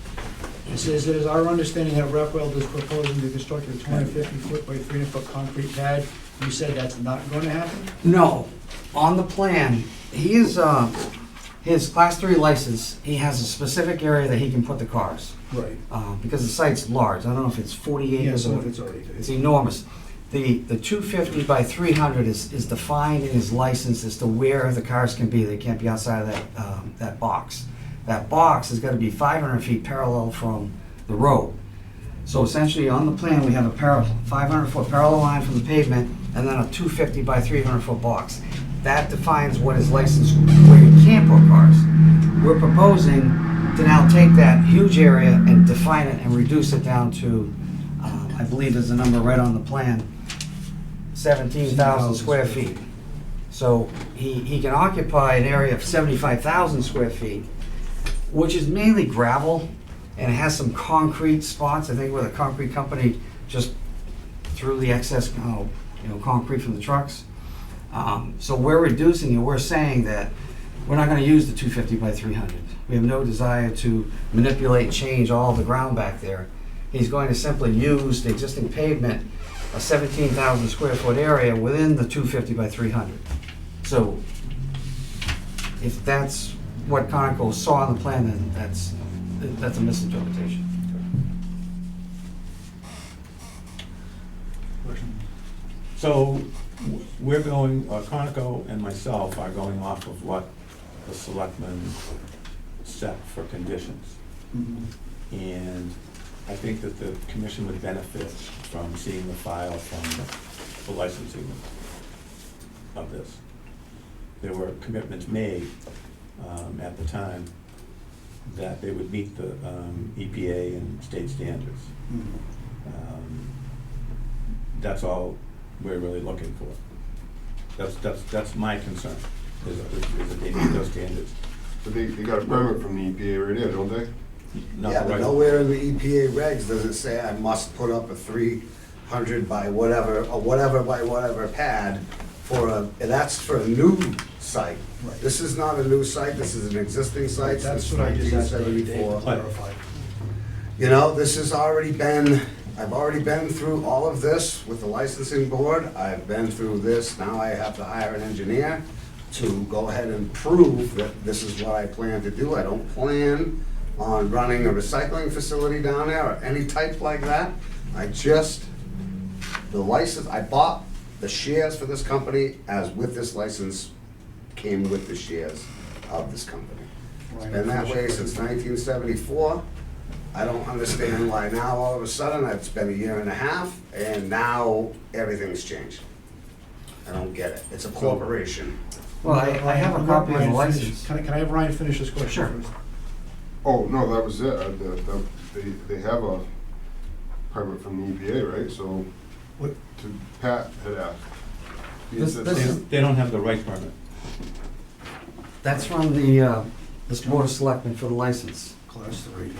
It says, it is our understanding that Repwell is proposing to construct a 250-foot by 300-foot concrete pad. You said that's not going to happen? No, on the plan, his class 3 license, he has a specific area that he can put the cars. Right. Because the site's large, I don't know if it's 40 acres or, it's already. it's enormous. The 250 by 300 is defined in his license as to where the cars can be. They can't be outside of that box. That box has got to be 500 feet parallel from the road. So essentially, on the plan, we have a 500-foot parallel line from the pavement, and then a 250 by 300-foot box. That defines what is licensed, where you can't put cars. We're proposing to now take that huge area and define it and reduce it down to, I believe there's a number right on the plan, 17,000 square feet. So he can occupy an area of 75,000 square feet, which is mainly gravel, and it has some concrete spots, I think, where the concrete company just threw the excess, concrete from the trucks. So we're reducing it. We're saying that we're not going to use the 250 by 300. We have no desire to manipulate, change all the ground back there. He's going to simply use the existing pavement, a 17,000 square foot area within the 250 by 300. So if that's what Conoco saw on the plan, then that's a misinterpretation. So we're going, Conoco and myself are going off of what the selectmen set for conditions. Mm-hmm. And I think that the commission would benefit from seeing the file from the licensing of this. There were commitments made at the time that they would meet the EPA and state standards. Mm-hmm. That's all we're really looking for. That's my concern, is that they meet those standards. But they got a permit from the EPA right there, don't they? Not Yeah, the but right- nowhere in the EPA regs does it say I must put up a 300 by whatever, or whatever by whatever pad and that's for a new site. Right. This is not a new site, this is an existing site That's since what I just asked Dave to 1974. clarify. You know, this has already been, I've already been through all of this with the licensing board. I've been through this, now I have to hire an engineer to go ahead and prove that this is what I plan to do. I don't plan on running a recycling facility down there or any type like that. The license, I bought the shares for this company as with this license came with the shares of this company. It's been that way since 1974. I don't understand why now all of a sudden, it's been a year and a half, and now everything's changed. I don't get it. It's a corporation. Well, I have a copy of the license. Can I have Ryan finish this question Sure. first? Oh, no, that was it. They have a permit from the EPA, right? So, What? Pat had asked. He This- said- this- They don't have the right permit. That's from the Board of Selectmen for the license. Class 3.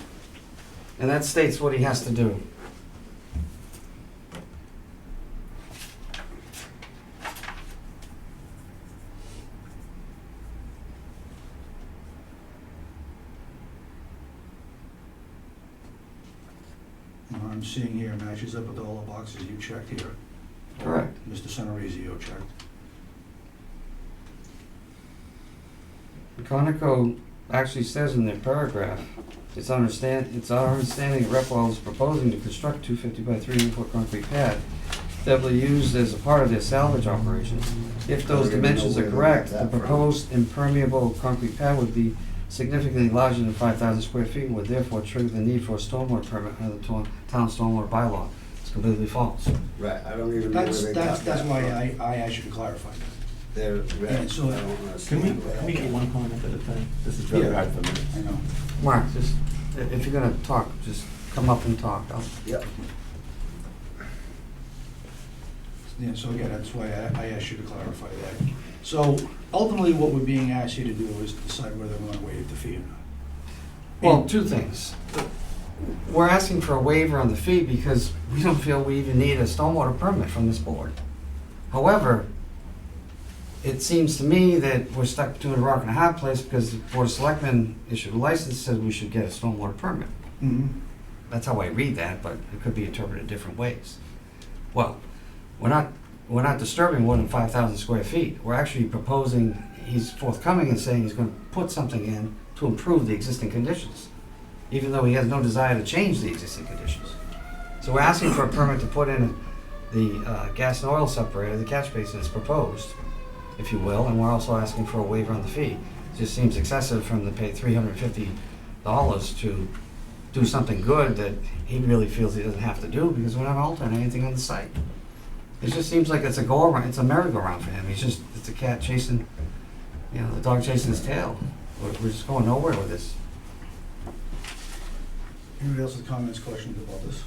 And that states what he has to do. seeing here matches up with all the boxes you checked here. Correct. Mr. Sonorizio checked. Conoco actually says in their paragraph, it's our understanding that Repwell is proposing to construct 250 by 300-foot concrete pad that will be used as a part of their salvage operations. If those dimensions are correct, the proposed impermeable concrete pad would be significantly larger than 5,000 square feet and would therefore trigger the need for a stormwater permit under the town stormwater bylaw. It's completely false. Right, I don't even know where That's, they got that's, that's that why from. I asked you to clarify that. They're, And so- I don't Can understand where we that get one comment at a time? This is very Yeah. hard for me. I know. Mark, just, if you're gonna talk, just come up and talk. Yep. Yeah, so again, that's why I asked you to clarify that. So ultimately, what we're being asked here to do is decide whether we want to waive the fee or not. Well, two things. We're asking for a waiver on the fee because we don't feel we even need a stormwater permit from this board. However, it seems to me that we're stuck between a rock and a hard place because the Board of Selectmen issued a license, says we should get a stormwater permit. Mm-hmm. That's how I read that, but it could be interpreted different ways. Well, we're not disturbing more than 5,000 square feet. We're actually proposing, he's forthcoming and saying he's gonna put something in to improve the existing conditions, even though he has no desire to change the existing conditions. So we're asking for a permit to put in the gas and oil separator, the catch basin is proposed, if you will, and we're also asking for a waiver on the fee. It just seems excessive from the pay $350 to do something good that he really feels he doesn't have to do because we're not altering anything on the site. It just seems like it's a go-around, it's a merry-go-round for him. It's a cat chasing, the dog chasing his tail. We're just going nowhere with this. Anybody else with comments, questions about this?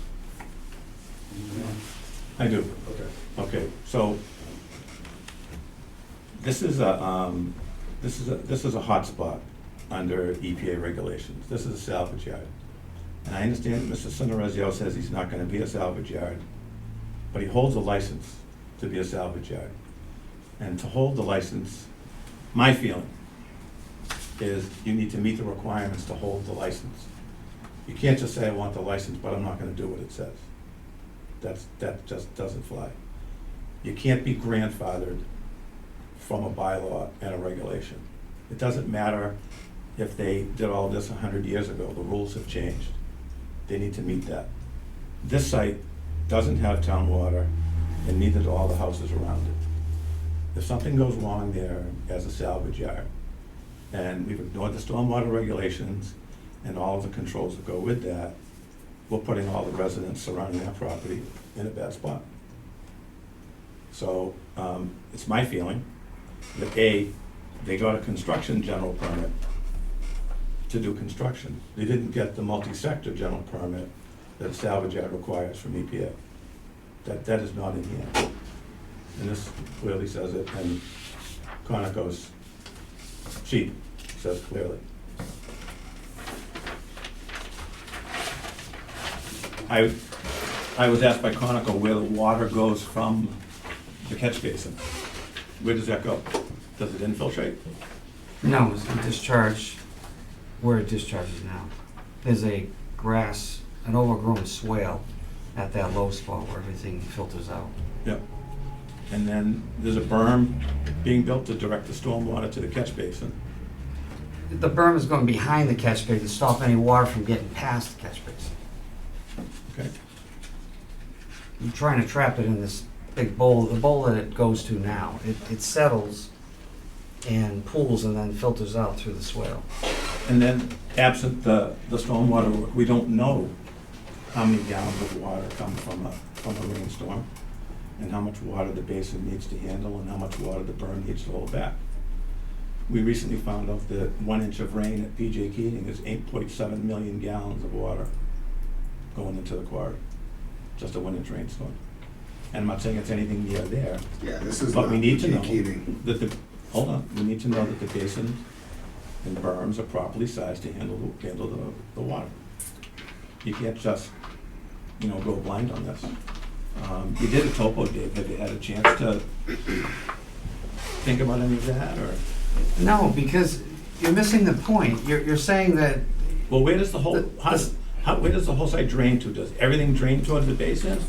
I do. Okay. Okay, so this is a hot spot under EPA regulations. This is a salvage yard. And I understand that Mr. Sonorizio says he's not gonna be a salvage yard, but he holds a license to be a salvage yard. And to hold the license, my feeling is you need to meet the requirements to hold the license. You can't just say, I want the license, but I'm not gonna do what it says. That just doesn't fly. You can't be grandfathered from a bylaw and a regulation. It doesn't matter if they did all this 100 years ago, the rules have changed. They need to meet that. This site doesn't have town water, and neither do all the houses around it. If something goes wrong there as a salvage yard, and we've ignored the stormwater regulations and all of the controls that go with that, we're putting all the residents surrounding that property in a bad spot. So, it's my feeling that A, they got a construction general permit to do construction. They didn't get the multi-sector general permit that a salvage yard requires from EPA. That is not in here. And this clearly says it, and Conoco's sheet says clearly. I was asked by Conoco where the water goes from the catch basin. Where does that go? Does it infiltrate? No, it's a discharge where it discharges now. There's a grass, an overgrown swale at that low spot where everything filters out. Yep. And then there's a berm being built to direct the stormwater to the catch basin. The berm is going behind the catch basin to stop any water from getting past the catch basin. Okay. I'm trying to trap it in this big bowl, the bowl that it goes to now. It settles and pools and then filters out through the swale. And then absent the stormwater work, we don't know how many gallons of water come from a rainstorm, and how much water the basin needs to handle, and how much water the berm needs to hold back. We recently found out that 1 inch of rain at PJ Keating is 8.7 million gallons of water going into the quarry, just a 1 inch rainstorm. And I'm not saying it's anything near there, Yeah, this is but not we need to know Keating. that we need to know that the basins and berms are properly sized to handle the water. You can't just, go blind on this. You did a topo, Dave. Have you had a chance to think about any of that, or? No, because you're missing the point. You're saying that Well, where does the whole, The- Where does the whole site drain to? Does everything drain towards the basement?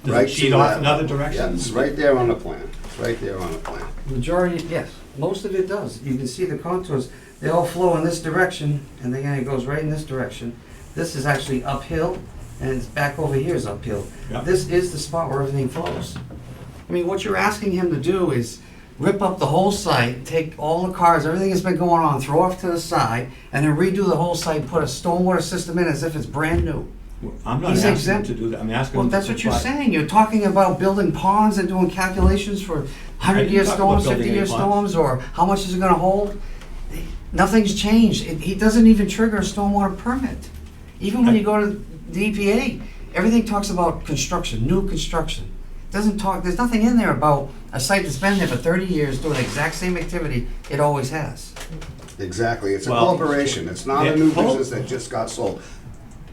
Does Right it cheat to off that in other level. Yeah, directions? it's right there on the plan. It's right there on the plan. Majority, yes, most of it does. You can see the contours, they all flow in this direction, and then it goes right in this direction. This is actually uphill, and it's back over here is uphill. Yeah. This is the spot where everything flows. I mean, what you're asking him to do is rip up the whole site, take all the cars, everything that's been going on, throw off to the side, and then redo the whole site, put a stormwater system in as if it's brand new. Well, I'm not He's asking him exempt. to do that. I'm asking Well, him to that's what you're comply. saying. You're talking about building ponds and doing calculations for 100-year talk about storms, building 50-year any ponds. storms, or how much is it gonna hold? Nothing's changed. He doesn't even trigger a stormwater permit. Even when you go to the EPA, everything talks about construction, new construction. Doesn't talk, there's nothing in there about a site that's been there for 30 years doing the exact same activity it always has. Exactly, it's a Well, corporation, it's not yeah, a new hold- business that just got sold.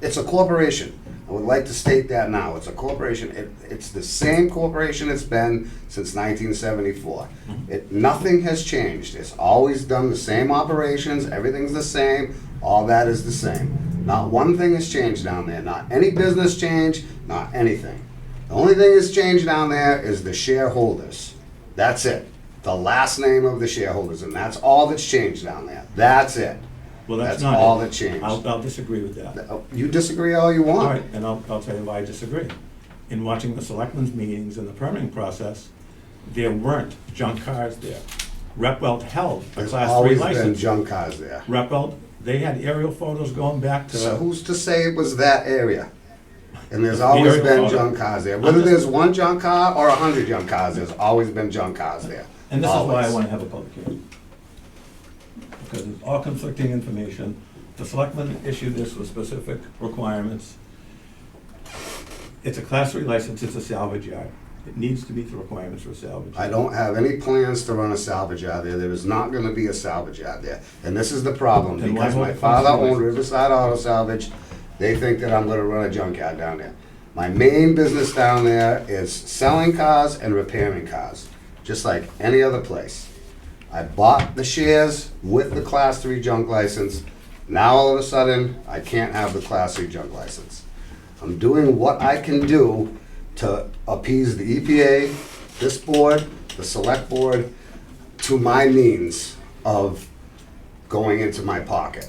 It's a corporation. I would like to state that now, it's a corporation. It's the same corporation it's been since 1974. Nothing has changed, it's always done the same operations, everything's the same, all that is the same. Not one thing has changed down there, not any business change, not anything. The only thing that's changed down there is the shareholders. That's it. The last name of the shareholders, and that's all that's changed down there. That's it. Well, that's That's not all it. that changed. I'll disagree with that. You disagree all you want. All right, and I'll tell you why I disagree. In watching the selectmen's meetings and the permitting process, there weren't junk cars there. Repwell held a There's class 3 always been license. junk cars there. Repwell, they had aerial photos going back to. So who's to say it was that area? And there's always aerial been photo. junk cars there. Whether I'm just- there's one junk car or 100 junk cars, there's always been junk cars there. And this is why I Always. want to have a public hearing. Because it's all conflicting information. The selectmen issued this with specific requirements. It's a class 3 license, it's a salvage yard. It needs to meet the requirements for a salvage yard. I don't have any plans to run a salvage yard there. There is not gonna be a salvage yard there. And this is the problem, Then why because hold my a class father three owned license? Riverside Auto Salvage. They think that I'm gonna run a junkyard down there. My main business down there is selling cars and repairing cars, just like any other place. I bought the shares with the class 3 junk license. Now all of a sudden, I can't have the class 3 junk license. I'm doing what I can do to appease the EPA, this board, the select board, to my means of going into my pocket.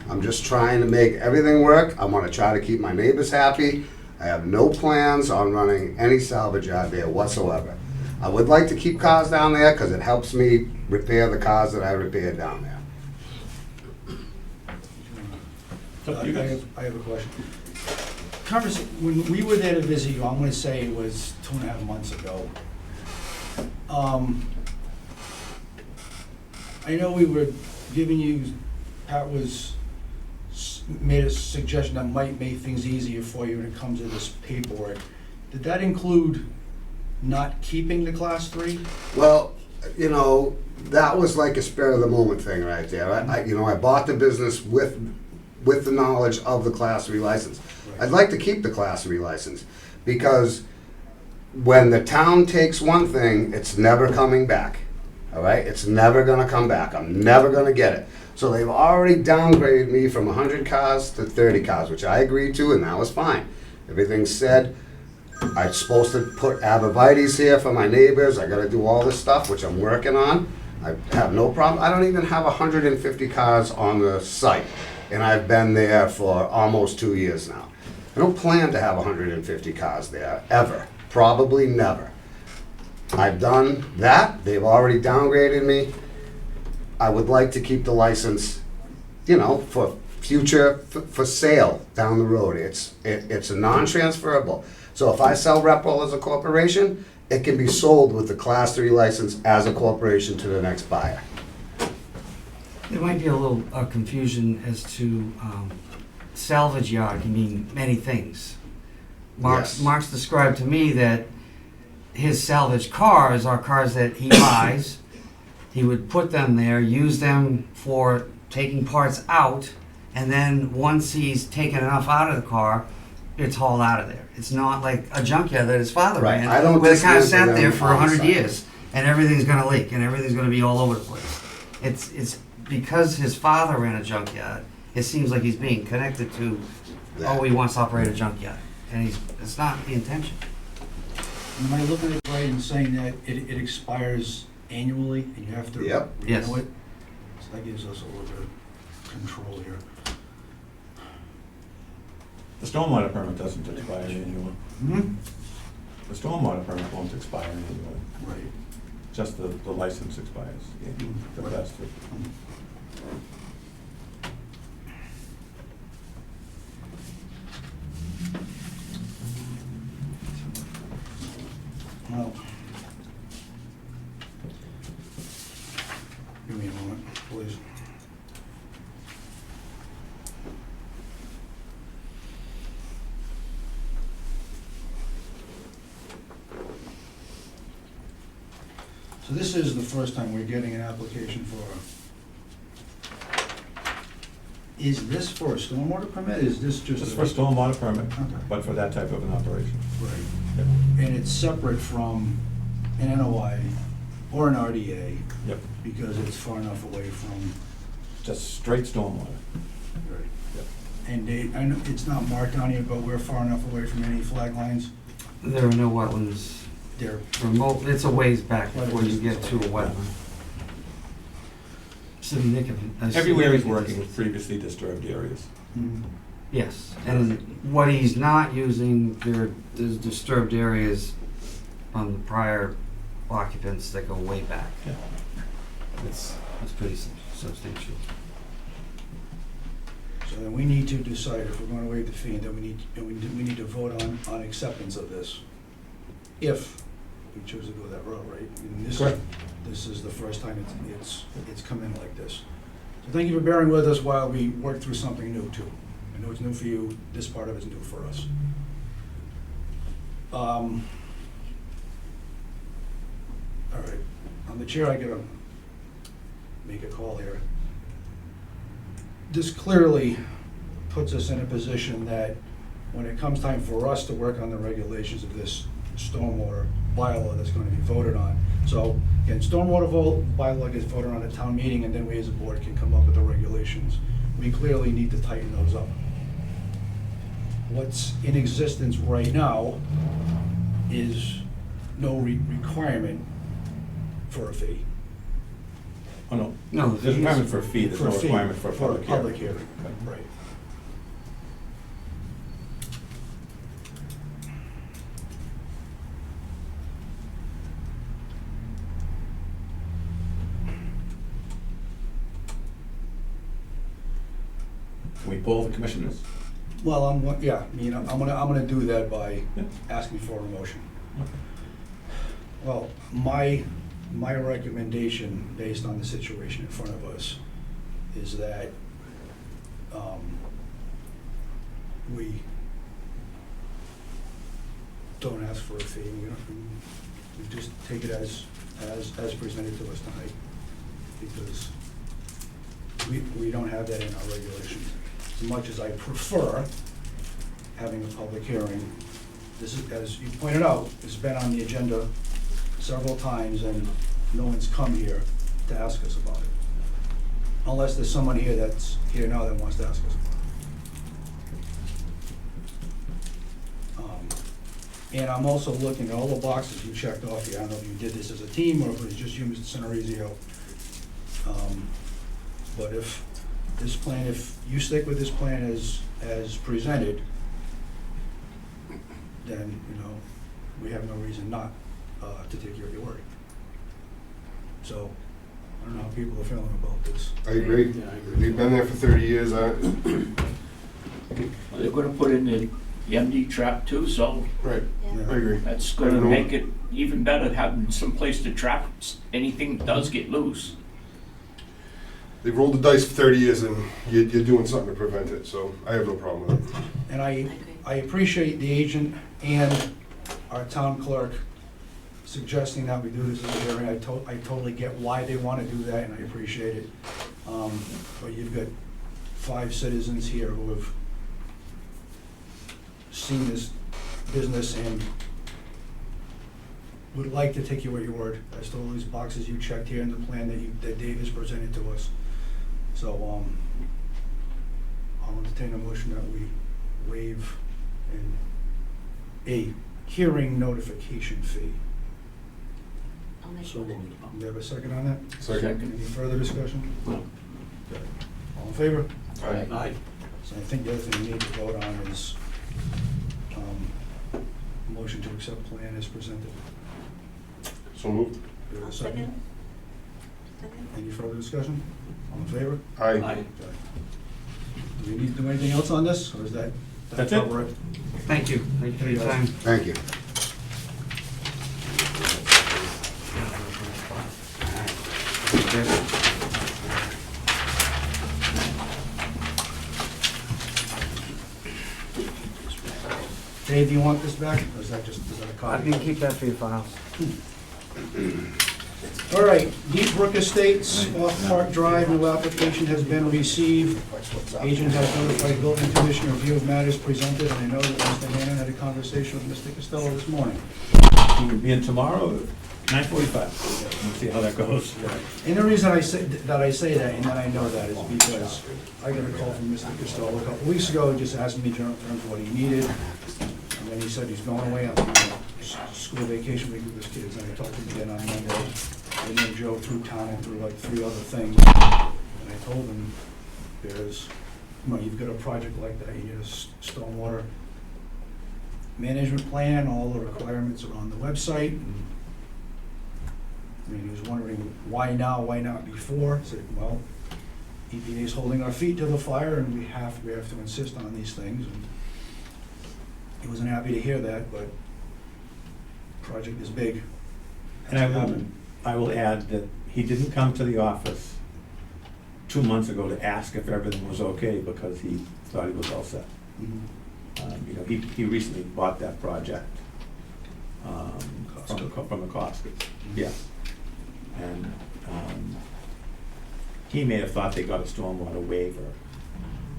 I'm just trying to make everything work. I want to try to keep my neighbors happy. I have no plans on running any salvage out there whatsoever. I would like to keep cars down there because it helps me repair the cars that I repair down there. So you guys- I have a question. When we were there to visit you, I'm gonna say it was 2.5 months ago. I know we were giving you, Pat made a suggestion that might make things easier for you when it comes to this paperwork. Did that include not keeping the class 3? Well, you know, that was like a spur of the moment thing right there. I bought the business with the knowledge of the class 3 license. I'd like to keep the class 3 license because when the town takes one thing, it's never coming back. All right? It's never gonna come back. I'm never gonna get it. So they've already downgraded me from 100 cars to 30 cars, which I agreed to, and that was fine. Everything's said. I'm supposed to put abrevieties here for my neighbors. I gotta do all this stuff, which I'm working on. I have no problem. I don't even have 150 cars on the site, and I've been there for almost 2 years now. I don't plan to have 150 cars there, ever. Probably never. I've done that. They've already downgraded me. I would like to keep the license, for future, for sale down the road. It's a non-transferable. So if I sell Repwell as a corporation, it can be sold with the class 3 license as a corporation to the next buyer. There might be a little confusion as to salvage yard can mean many things. Yes. Mark's described to me that his salvage cars are cars that he buys. He would put them there, use them for taking parts out, and then once he's taken enough out of the car, it's hauled out of there. It's not like a junkyard that his father Right. ran, I don't where the car dismantle sat there them for on 100 site. years, and everything's gonna leak, and everything's gonna be all over the place. It's because his father ran a junkyard, it seems like he's being connected to, oh, he wants to operate a junkyard. And it's not the intention. Am I looking at it right in saying that it expires annually and you have to Yep. Yes. renew it? So that gives us a little bit of control here. The stormwater permit doesn't expire annually. Hmm? The stormwater permit won't expire annually. Right. Just the license expires. Yeah, but that's it. Well, give me a moment, please. So this is the first time we're getting an application for, is this for a stormwater permit? Is this just? Just for a stormwater permit, Okay. but for that type of an operation. Right. Yep. And it's separate from an NOI or an RDA Yep. because it's far enough away from. Just straight stormwater. Right. Yep. And I know it's not marked on here, but we're far enough away from any flag lines. There are no wetlands. They're Remote, it's a ways back before you get to a wetland. Significant. Everywhere he's working with previously disturbed areas. Yes, and what he's not using, there's disturbed areas on the prior occupants that go way back. Yeah. It's pretty substantial. So then we need to decide if we're gonna waive the fee, and then we need to vote on acceptance of this. If we choose to go that road, right? And Correct. This is the first time it's come in like this. So thank you for bearing with us while we work through something new too. I know it's new for you, this part of it's new for us. All right, I'm the chair, I gotta make a call here. This clearly puts us in a position that when it comes time for us to work on the regulations of this stormwater bylaw that's gonna be voted on. So, again, stormwater bylaw gets voted on at town meeting, and then we as a board can come up with the regulations. We clearly need to tighten those up. What's in existence right now is no requirement for a fee. Oh, no. No, the There's a fee is- requirement for a fee, there's no For a fee, requirement for a public hearing. public hearing, right. Can we poll the commissioners? Well, I'm gonna do that by Yeah. asking for a motion. Well, my recommendation, based on the situation in front of us, is that we don't ask for a fee. We just take it as presented to us tonight, because we don't have that in our regulations. As much as I prefer having a public hearing, this is, as you pointed out, it's been on the agenda several times, and no one's come here to ask us about it. Unless there's someone here that's here now that wants to ask us about it. And I'm also looking at all the boxes you checked off here. I don't know if you did this as a team or if it was just you, Mr. Cenarizio. But if this plan, if you stick with this plan as presented, then, we have no reason not to take you at your word. So, I don't know how people are feeling about this. I agree. Yeah, I agree. We've been there for 30 years. They're gonna put in the MD trap too, so Right, Yeah. I agree. that's I don't gonna know. make it even better having some place to trap anything that does get loose. They've rolled the dice for 30 years and you're doing something to prevent it, so I have no problem with it. And I appreciate the agent and our town clerk suggesting that we do this as a hearing. I totally get why they want to do that, and I appreciate it. But you've got 5 citizens here who have seen this business and would like to take you at your word as to all these boxes you checked here in the plan that Dave has presented to us. So, I'll entertain a motion that we waive a hearing notification fee. I'll make So one. moved. Do you have a second on that? Second. Any further discussion? No. Okay. All in favor? Aye. Aye. So I think the other thing we need to vote on is motion to accept plan as presented. So moved. Do we have a I'll second? second. Second. Any further discussion? All in favor? Aye. Okay. Do we need to do anything else on this, or is that? That's it. cover Thank you. Thank you for your time. Thank you. Dave, do you want this back, or is that a I copy? can keep that for your files. All right, Deep Brook Estates, off Park Drive, new application has been received. Agent has notified building commissioner review of matters presented, and I know that Mr. Hannon had a conversation with Mr. Costello this morning. He will be in tomorrow, 9:45. We'll see how that goes. And the reason I say that, and that I know that, is because I got a call from Mr. Costello a couple weeks ago, just asking me in terms of what he needed. And then he said he's going away on school vacation week with his kids, and I talked to him again on Monday. And then Joe through town and through like 3 other things. And I told him, you've got a project like that, you need a stormwater management plan, all the requirements are on the website. And I mean, he was wondering, why now, why not before? I said, well, EPA's holding our feet to the fire, and we have to insist on these things. And he wasn't happy to hear that, but project is big. And I will add that he didn't come to the office 2 months ago to ask if everything was okay, because he thought he was all set. He recently bought that project from the Costco. Yeah. And he may have thought they got a stormwater waiver.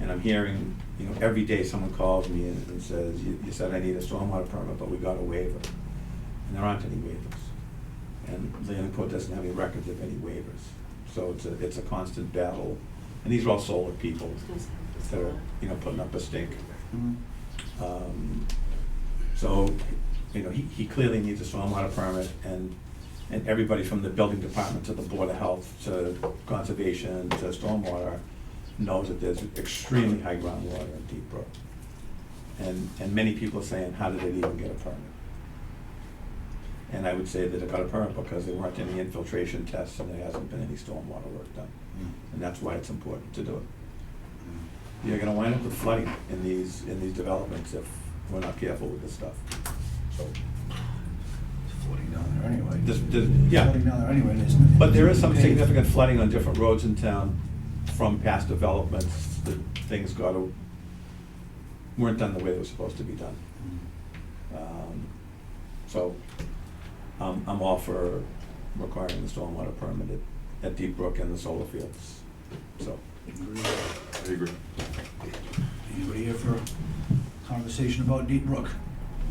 And I'm hearing, every day someone calls me and says, you said I need a stormwater permit, but we got a waiver. And there aren't any waivers. And Land Court doesn't have any records of any waivers. So it's a constant battle. And these are all solar people that are, putting up a stink. So, he clearly needs a stormwater permit, and everybody from the building department to the Board of Health to conservation to stormwater knows that there's extremely high groundwater in Deep Brook. And many people are saying, how did it even get a permit? And I would say that it got a permit because there weren't any infiltration tests and there hasn't been any stormwater work done. And that's why it's important to do it. You're gonna wind up with flooding in these developments if we're not careful with this stuff. So, It's flooding down there anyway. yeah. Flooding down there anyway, isn't it? But there is some significant flooding on different roads in town from past developments, that things weren't done the way they were supposed to be done. So, I'm all for requiring the stormwater permit at Deep Brook and the solar fields, so. I agree. Anybody here for a conversation about Deep Brook?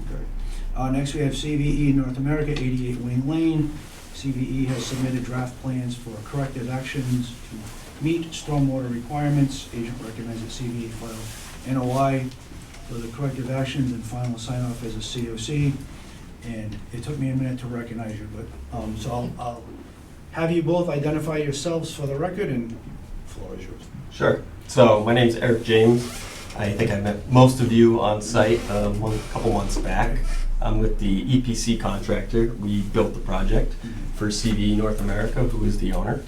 Okay. Next we have CVE North America, 88 Wayne Lane. CVE has submitted draft plans for corrective actions to meet stormwater requirements. Agent recommends that CVE file NOI for the corrective actions and final sign off as a COC. And it took me a minute to recognize you, but, so I'll have you both identify yourselves for the record, and the floor is yours. Sure. So my name's Eric James. I think I met most of you on site a couple months back. I'm with the EPC contractor. We built the project for CVE North America, who is the owner.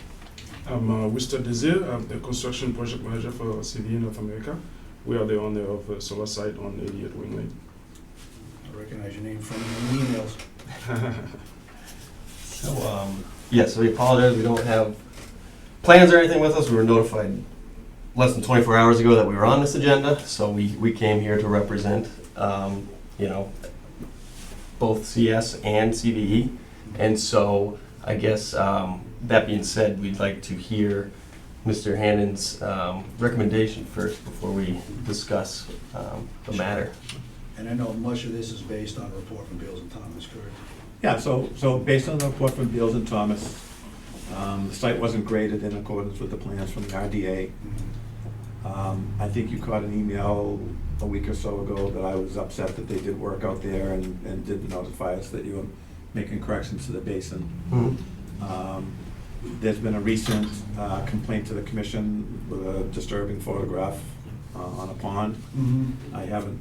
I'm Wister Desir. I'm the construction project manager for CVE North America. We are the owner of a solar site on 88 Wing Lane. I recognize your name from the emails. So, so we apologize. We don't have plans or anything with us. We were notified less than 24 hours ago that we were on this agenda, so we came here to represent, both CS and CVE. And so I guess that being said, we'd like to hear Mr. Hannon's recommendation first before we discuss the matter. And I know much of this is based on a report from Beals and Thomas, correct? Yeah, so based on the report from Beals and Thomas, the site wasn't graded in accordance with the plans from the RDA. I think you caught an email a week or so ago that I was upset that they did work out there and didn't notify us that you were making corrections to the basin. There's been a recent complaint to the commission with a disturbing photograph on a pond. I haven't,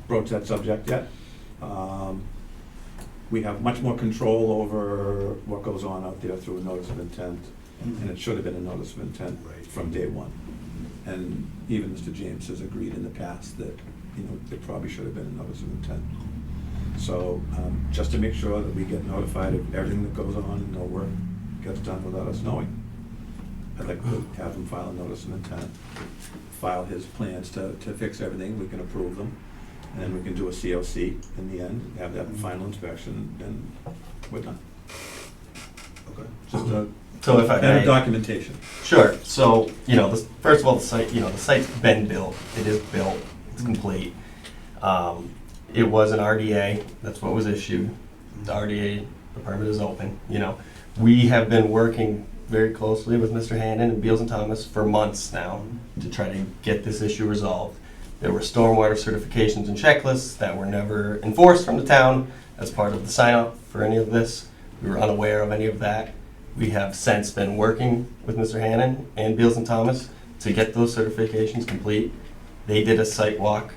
broached that subject yet. We have much more control over what goes on out there through a notice of intent, and it should have been a notice of intent from day one. And even Mr. James has agreed in the past that, it probably should have been a notice of intent. So, just to make sure that we get notified of everything that goes on and no work gets done without us knowing, I'd like to have him file a notice of intent, file his plans to fix everything, we can approve them, and then we can do a COC in the end, have that final inspection, and we're done. Okay. Just a So if I better may- documentation. Sure, so, first of all, the site, the site's been built, it is built, it's complete. It was an RDA, that's what was issued. The RDA, the permit is open, We have been working very closely with Mr. Hannon and Beals and Thomas for months now to try to get this issue resolved. There were stormwater certifications and checklists that were never enforced from the town as part of the sign-up for any of this. We were unaware of any of that. We have since been working with Mr. Hannon and Beals and Thomas to get those certifications complete. They did a site walk.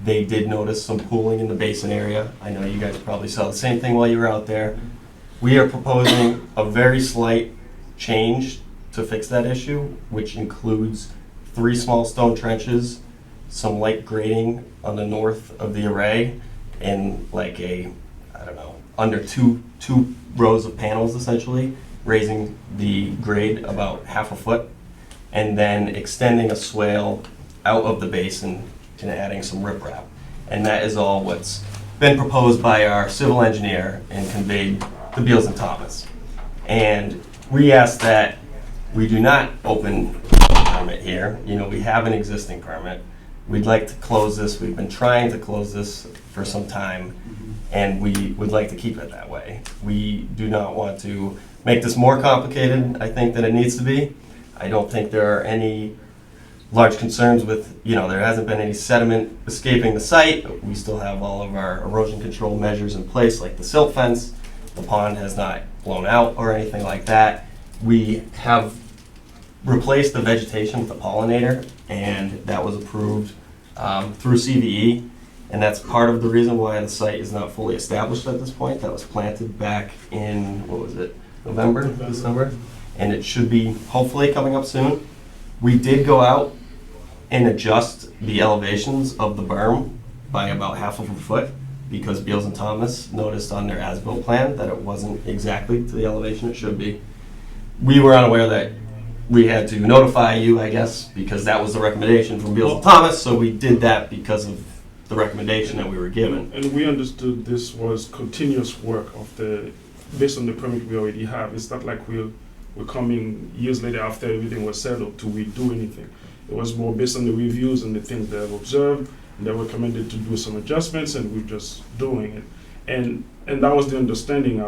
They did notice some pooling in the basin area. I know you guys probably saw the same thing while you were out there. We are proposing a very slight change to fix that issue, which includes 3 small stone trenches, some light grading on the north of the array, and like under two rows of panels essentially, raising the grade about half a foot, and then extending a swale out of the basin and adding some riprap. And that is all what's been proposed by our civil engineer and conveyed to Beals and Thomas. And we ask that we do not open a permit here. We have an existing permit. We'd like to close this. We've been trying to close this for some time, and we would like to keep it that way. We do not want to make this more complicated, I think, than it needs to be. I don't think there are any large concerns with, there hasn't been any sediment escaping the site. We still have all of our erosion control measures in place, like the silt fence. The pond has not blown out or anything like that. We have replaced the vegetation with a pollinator, and that was approved through CVE, and that's part of the reason why the site is not fully established at this point. That was planted back in, November, December, and it should be hopefully coming up soon. We did go out and adjust the elevations of the berm by about half of a foot because Beals and Thomas noticed on their as-built plan that it wasn't exactly to the elevation it should be. We were unaware that we had to notify you, I guess, because that was the recommendation from Beals and Thomas, so we did that because of the recommendation that we were given. And we understood this was continuous work based on the permit we already have. It's not like we're coming years later after everything was settled to redo anything. It was more based on the reviews and the things they have observed, and they recommended to do some adjustments, and we're just doing it. And that was the understanding.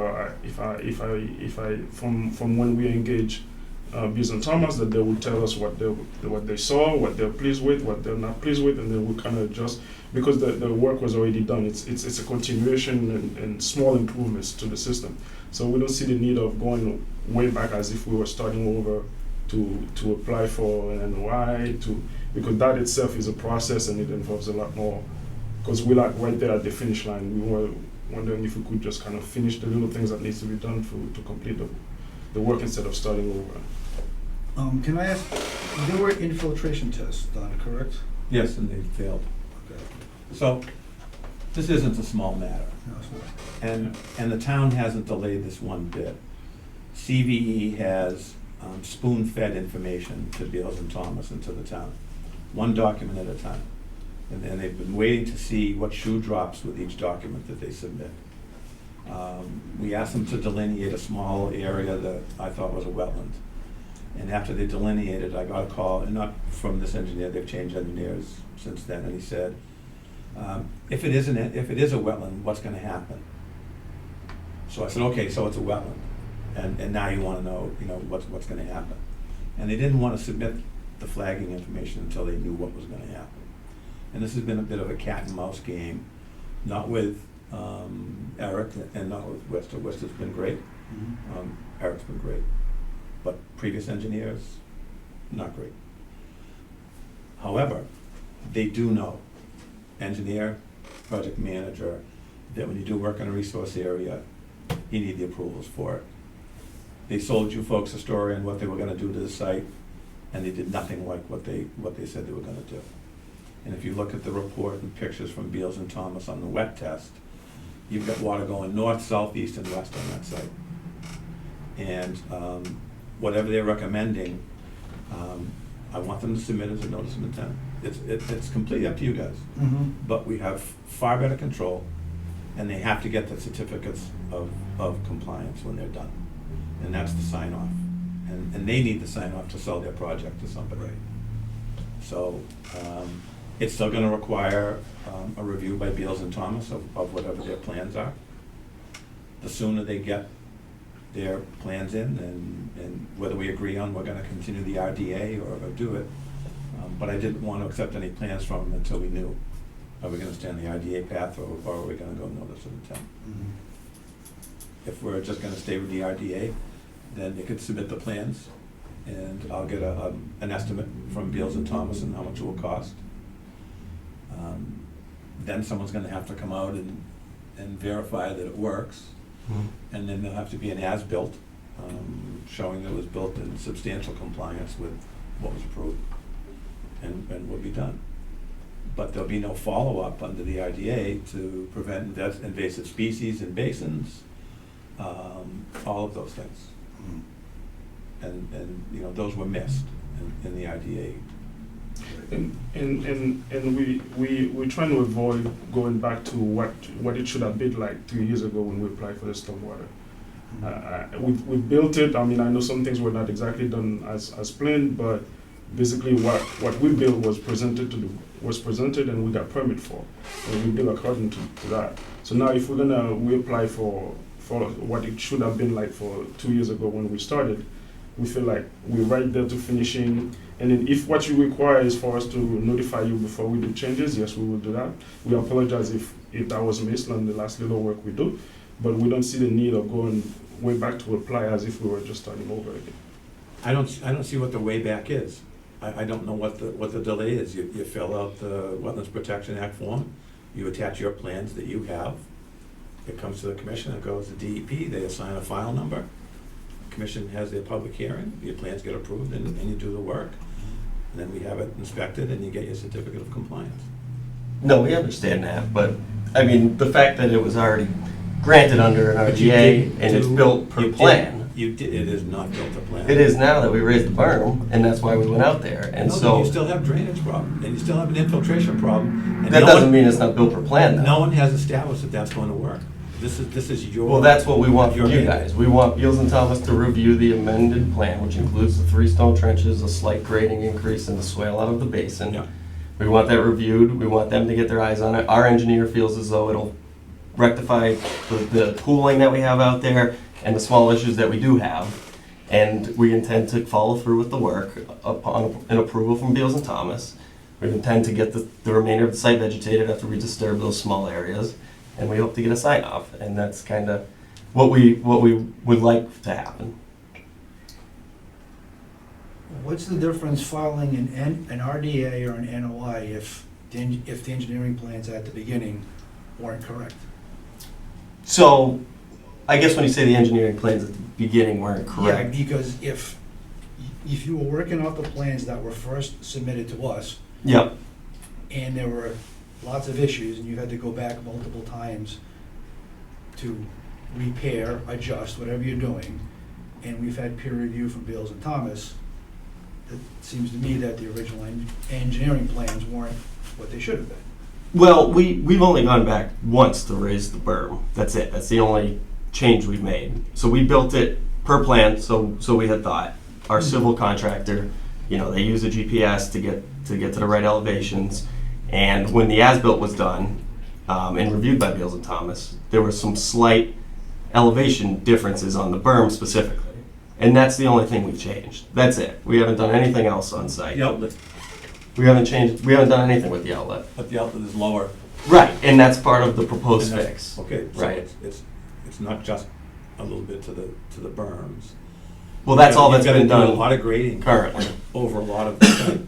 From when we engaged Beals and Thomas, that they would tell us what they saw, what they're pleased with, what they're not pleased with, and then we kind of adjust because the work was already done. It's a continuation and small improvements to the system. So we don't see the need of going way back as if we were starting over to apply for an NOI, because that itself is a process and it involves a lot more. Because we're like right there at the finish line. We were wondering if we could just kind of finish the little things that needs to be done to complete the work instead of starting over. Can I ask, there were infiltration tests done, correct? Yes, and they failed. Okay. So, this isn't a small matter. No, it's not. And the town hasn't delayed this one bit. CVE has spoon-fed information to Beals and Thomas and to the town, one document at a time. And then they've been waiting to see what shoe drops with each document that they submit. We asked them to delineate a small area that I thought was a wetland. And after they delineated, I got a call, and not from this engineer, they've changed engineers since then, and he said, if it is a wetland, what's gonna happen? So I said, okay, so it's a wetland. And now you wanna know, what's gonna happen. And they didn't wanna submit the flagging information until they knew what was gonna happen. And this has been a bit of a cat and mouse game, not with Eric and not with Wester. Wester's been great, Eric's been great, but previous engineers, not great. However, they do know, engineer, project manager, that when you do work in a resource area, you need the approvals for it. They sold you folks a story on what they were gonna do to the site, and they did nothing like what they said they were gonna do. And if you look at the report and pictures from Beals and Thomas on the wet test, you've got water going north, south, east, and west on that site. And whatever they're recommending, I want them to submit as a notice of intent. It's completely up to you guys. But we have far better control, and they have to get the certificates of compliance when they're done. And that's the sign off. And they need the sign off to sell their project to somebody. So it's still gonna require a review by Beals and Thomas of whatever their plans are. The sooner they get their plans in, and whether we agree on we're gonna continue the RDA or do it. But I didn't want to accept any plans from them until we knew, are we gonna stay on the RDA path, or are we gonna go notice of intent? If we're just gonna stay with the RDA, then they could submit the plans, and I'll get an estimate from Beals and Thomas and how much it will cost. Then someone's gonna have to come out and verify that it works. And then there'll have to be an as-built, showing that it was built in substantial compliance with what was approved, and will be done. But there'll be no follow-up under the IDA to prevent invasive species in basins, all of those things. And you know, those were missed in the IDA. And we're trying to avoid going back to what it should have been like 2 years ago when we applied for the stormwater. We built it. I mean, I know some things were not exactly done as planned, but basically what we built was presented and we got permit for, and we built according to that. So now if we apply for what it should have been like for 2 years ago when we started, we feel like we're right there to finishing. And then if what you require is for us to notify you before we do changes, yes, we will do that. We apologize if that was missed on the last little work we do, but we don't see the need of going way back to apply as if we were just starting over again. I don't see what the way back is. I don't know what the delay is. You fill out the Wetlands Protection Act form, you attach your plans that you have. It comes to the commission, it goes to DEP, they assign a file number. Commission has their public hearing, your plans get approved, and you do the work. And then we have it inspected, and you get your certificate of compliance. No, we understand that, but, I mean, the fact that it was already granted under an But you RGA did and it's do- built per you did- plan. It is not built to plan. It is now that we raised the berm, and that's why we went out there, and No, but so, you still have drainage problem, and you still have an infiltration problem. and that no doesn't one- mean it's not built per plan, though. No one has established that that's going to work. This is your. Well, that's what we want from your you guys. We want Beals and Thomas to review the amended plan, which includes the 3 stone trenches, a slight grading increase in the swale out of the basin. Yeah. We want that reviewed. We want them to get their eyes on it. Our engineer feels as though it'll rectify the pooling that we have out there and the small issues that we do have. And we intend to follow through with the work upon an approval from Beals and Thomas. We intend to get the remainder of the site vegetated after we disturb those small areas. And we hope to get a sign off, and that's kind of what we would like to happen. What's the difference filing an RDA or an NOI if the engineering plans at the beginning weren't correct? So, I guess when you say the engineering plans at the beginning weren't Yeah, correct. because if you were working off the plans that were first submitted to us, Yep. and there were lots of issues, and you had to go back multiple times to repair, adjust, whatever you're doing, and we've had peer review from Beals and Thomas, it seems to me that the original engineering plans weren't what they should have been. Well, we've only gone back once to raise the berm. That's it. That's the only change we've made. So we built it per plan, so we had thought. Our civil contractor, they use a GPS to get to the right elevations. And when the as-built was done and reviewed by Beals and Thomas, there were some slight elevation differences on the berm specifically. And that's the only thing we've changed. That's it. We haven't done anything else on site. The outlet, We haven't done anything with the outlet. but the outlet is lower. Right, and that's part of the proposed and that's- fix. Okay, so Right. it's not just a little bit to the berms. Well, that's all You've that's gotta been do A done lot of grading currently. over a lot of the site.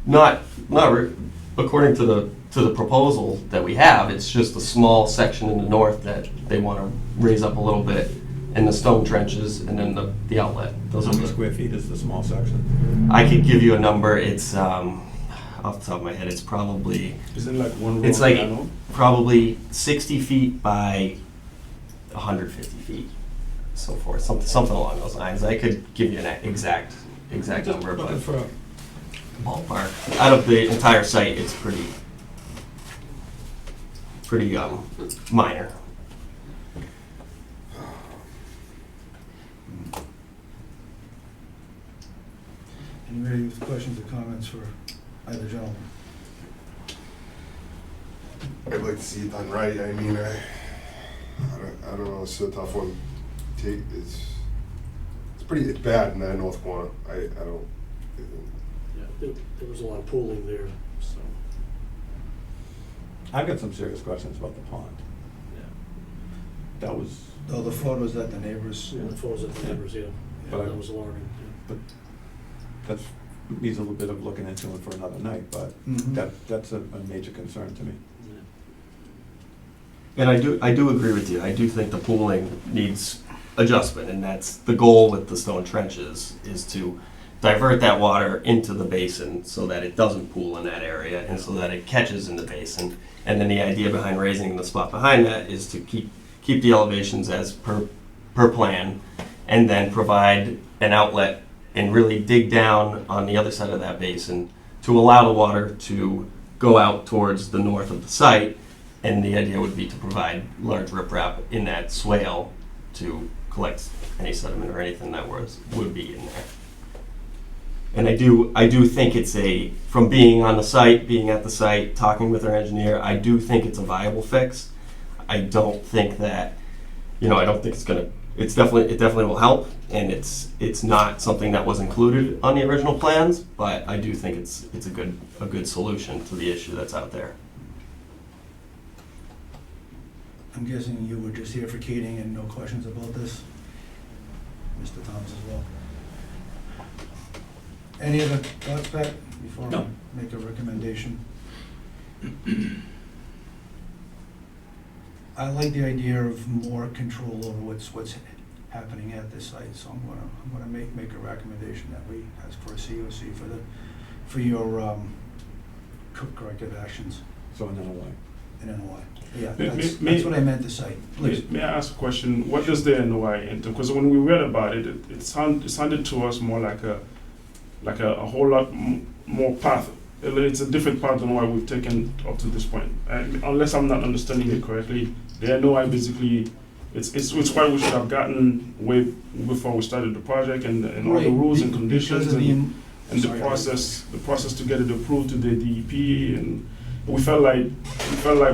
Not according to the proposal that we have, it's just a small section in the north that they want to raise up a little bit, and the stone trenches, and then the outlet. Those How are many the, square feet is the small section? I could give you a number, it's, off the top of my head, it's probably, Isn't like one row It's of like- piano? probably 60 feet by 150 feet, so forth, something along those lines. I could give you an exact Just number, looking but for, ballpark. Out of the entire site, it's pretty minor. Anybody with questions or comments for either gentleman? I'd like to see it done right. I mean, I don't know, it's a tough one. It's it's bad in that north corner. I don't, Yeah, there was a lot of pooling there, so, I've got some serious questions about the pond. yeah. That was, Oh, the photos that the neighbors, The photos of the neighbors, yeah. But I- That was alarming. Yeah. that needs a little bit of looking into it for another night, but Mhm. that's a major concern to me. And I do agree with you. I do think the pooling needs adjustment, and that's the goal with the stone trenches, is to divert that water into the basin so that it doesn't pool in that area and so that it catches in the basin. And then the idea behind raising the spot behind that is to keep the elevations as per plan, and then provide an outlet and really dig down on the other side of that basin to allow the water to go out towards the north of the site. And the idea would be to provide large riprap in that swale to collect any sediment or anything that would be in there. And I do think it's from being on the site, being at the site, talking with our engineer, I do think it's a viable fix. I don't think that, I don't think it definitely will help, and it's not something that was included on the original plans, but I do think it's a good solution to the issue that's out there. I'm guessing you were just here for Keating and no questions about this? Mr. Thomas as well? Any other thoughts, Pat, before No. I make a recommendation? I like the idea of more control over what's happening at this site, so I'm gonna make a recommendation that we ask for a COC for your corrective actions So in another way. in NOI. Yeah, May- that's may- what I meant to say, please. May I ask a question? What does the NOI enter? Because when we read about it, it sounded to us more like a whole lot more path. It's a different path than what we've taken up to this point. Unless I'm not understanding it correctly, the NOI basically, it's what we should have gotten way before we started the project, and all the Right, rules and because conditions of the and the sorry, process to get it approved to the DEP, and we felt like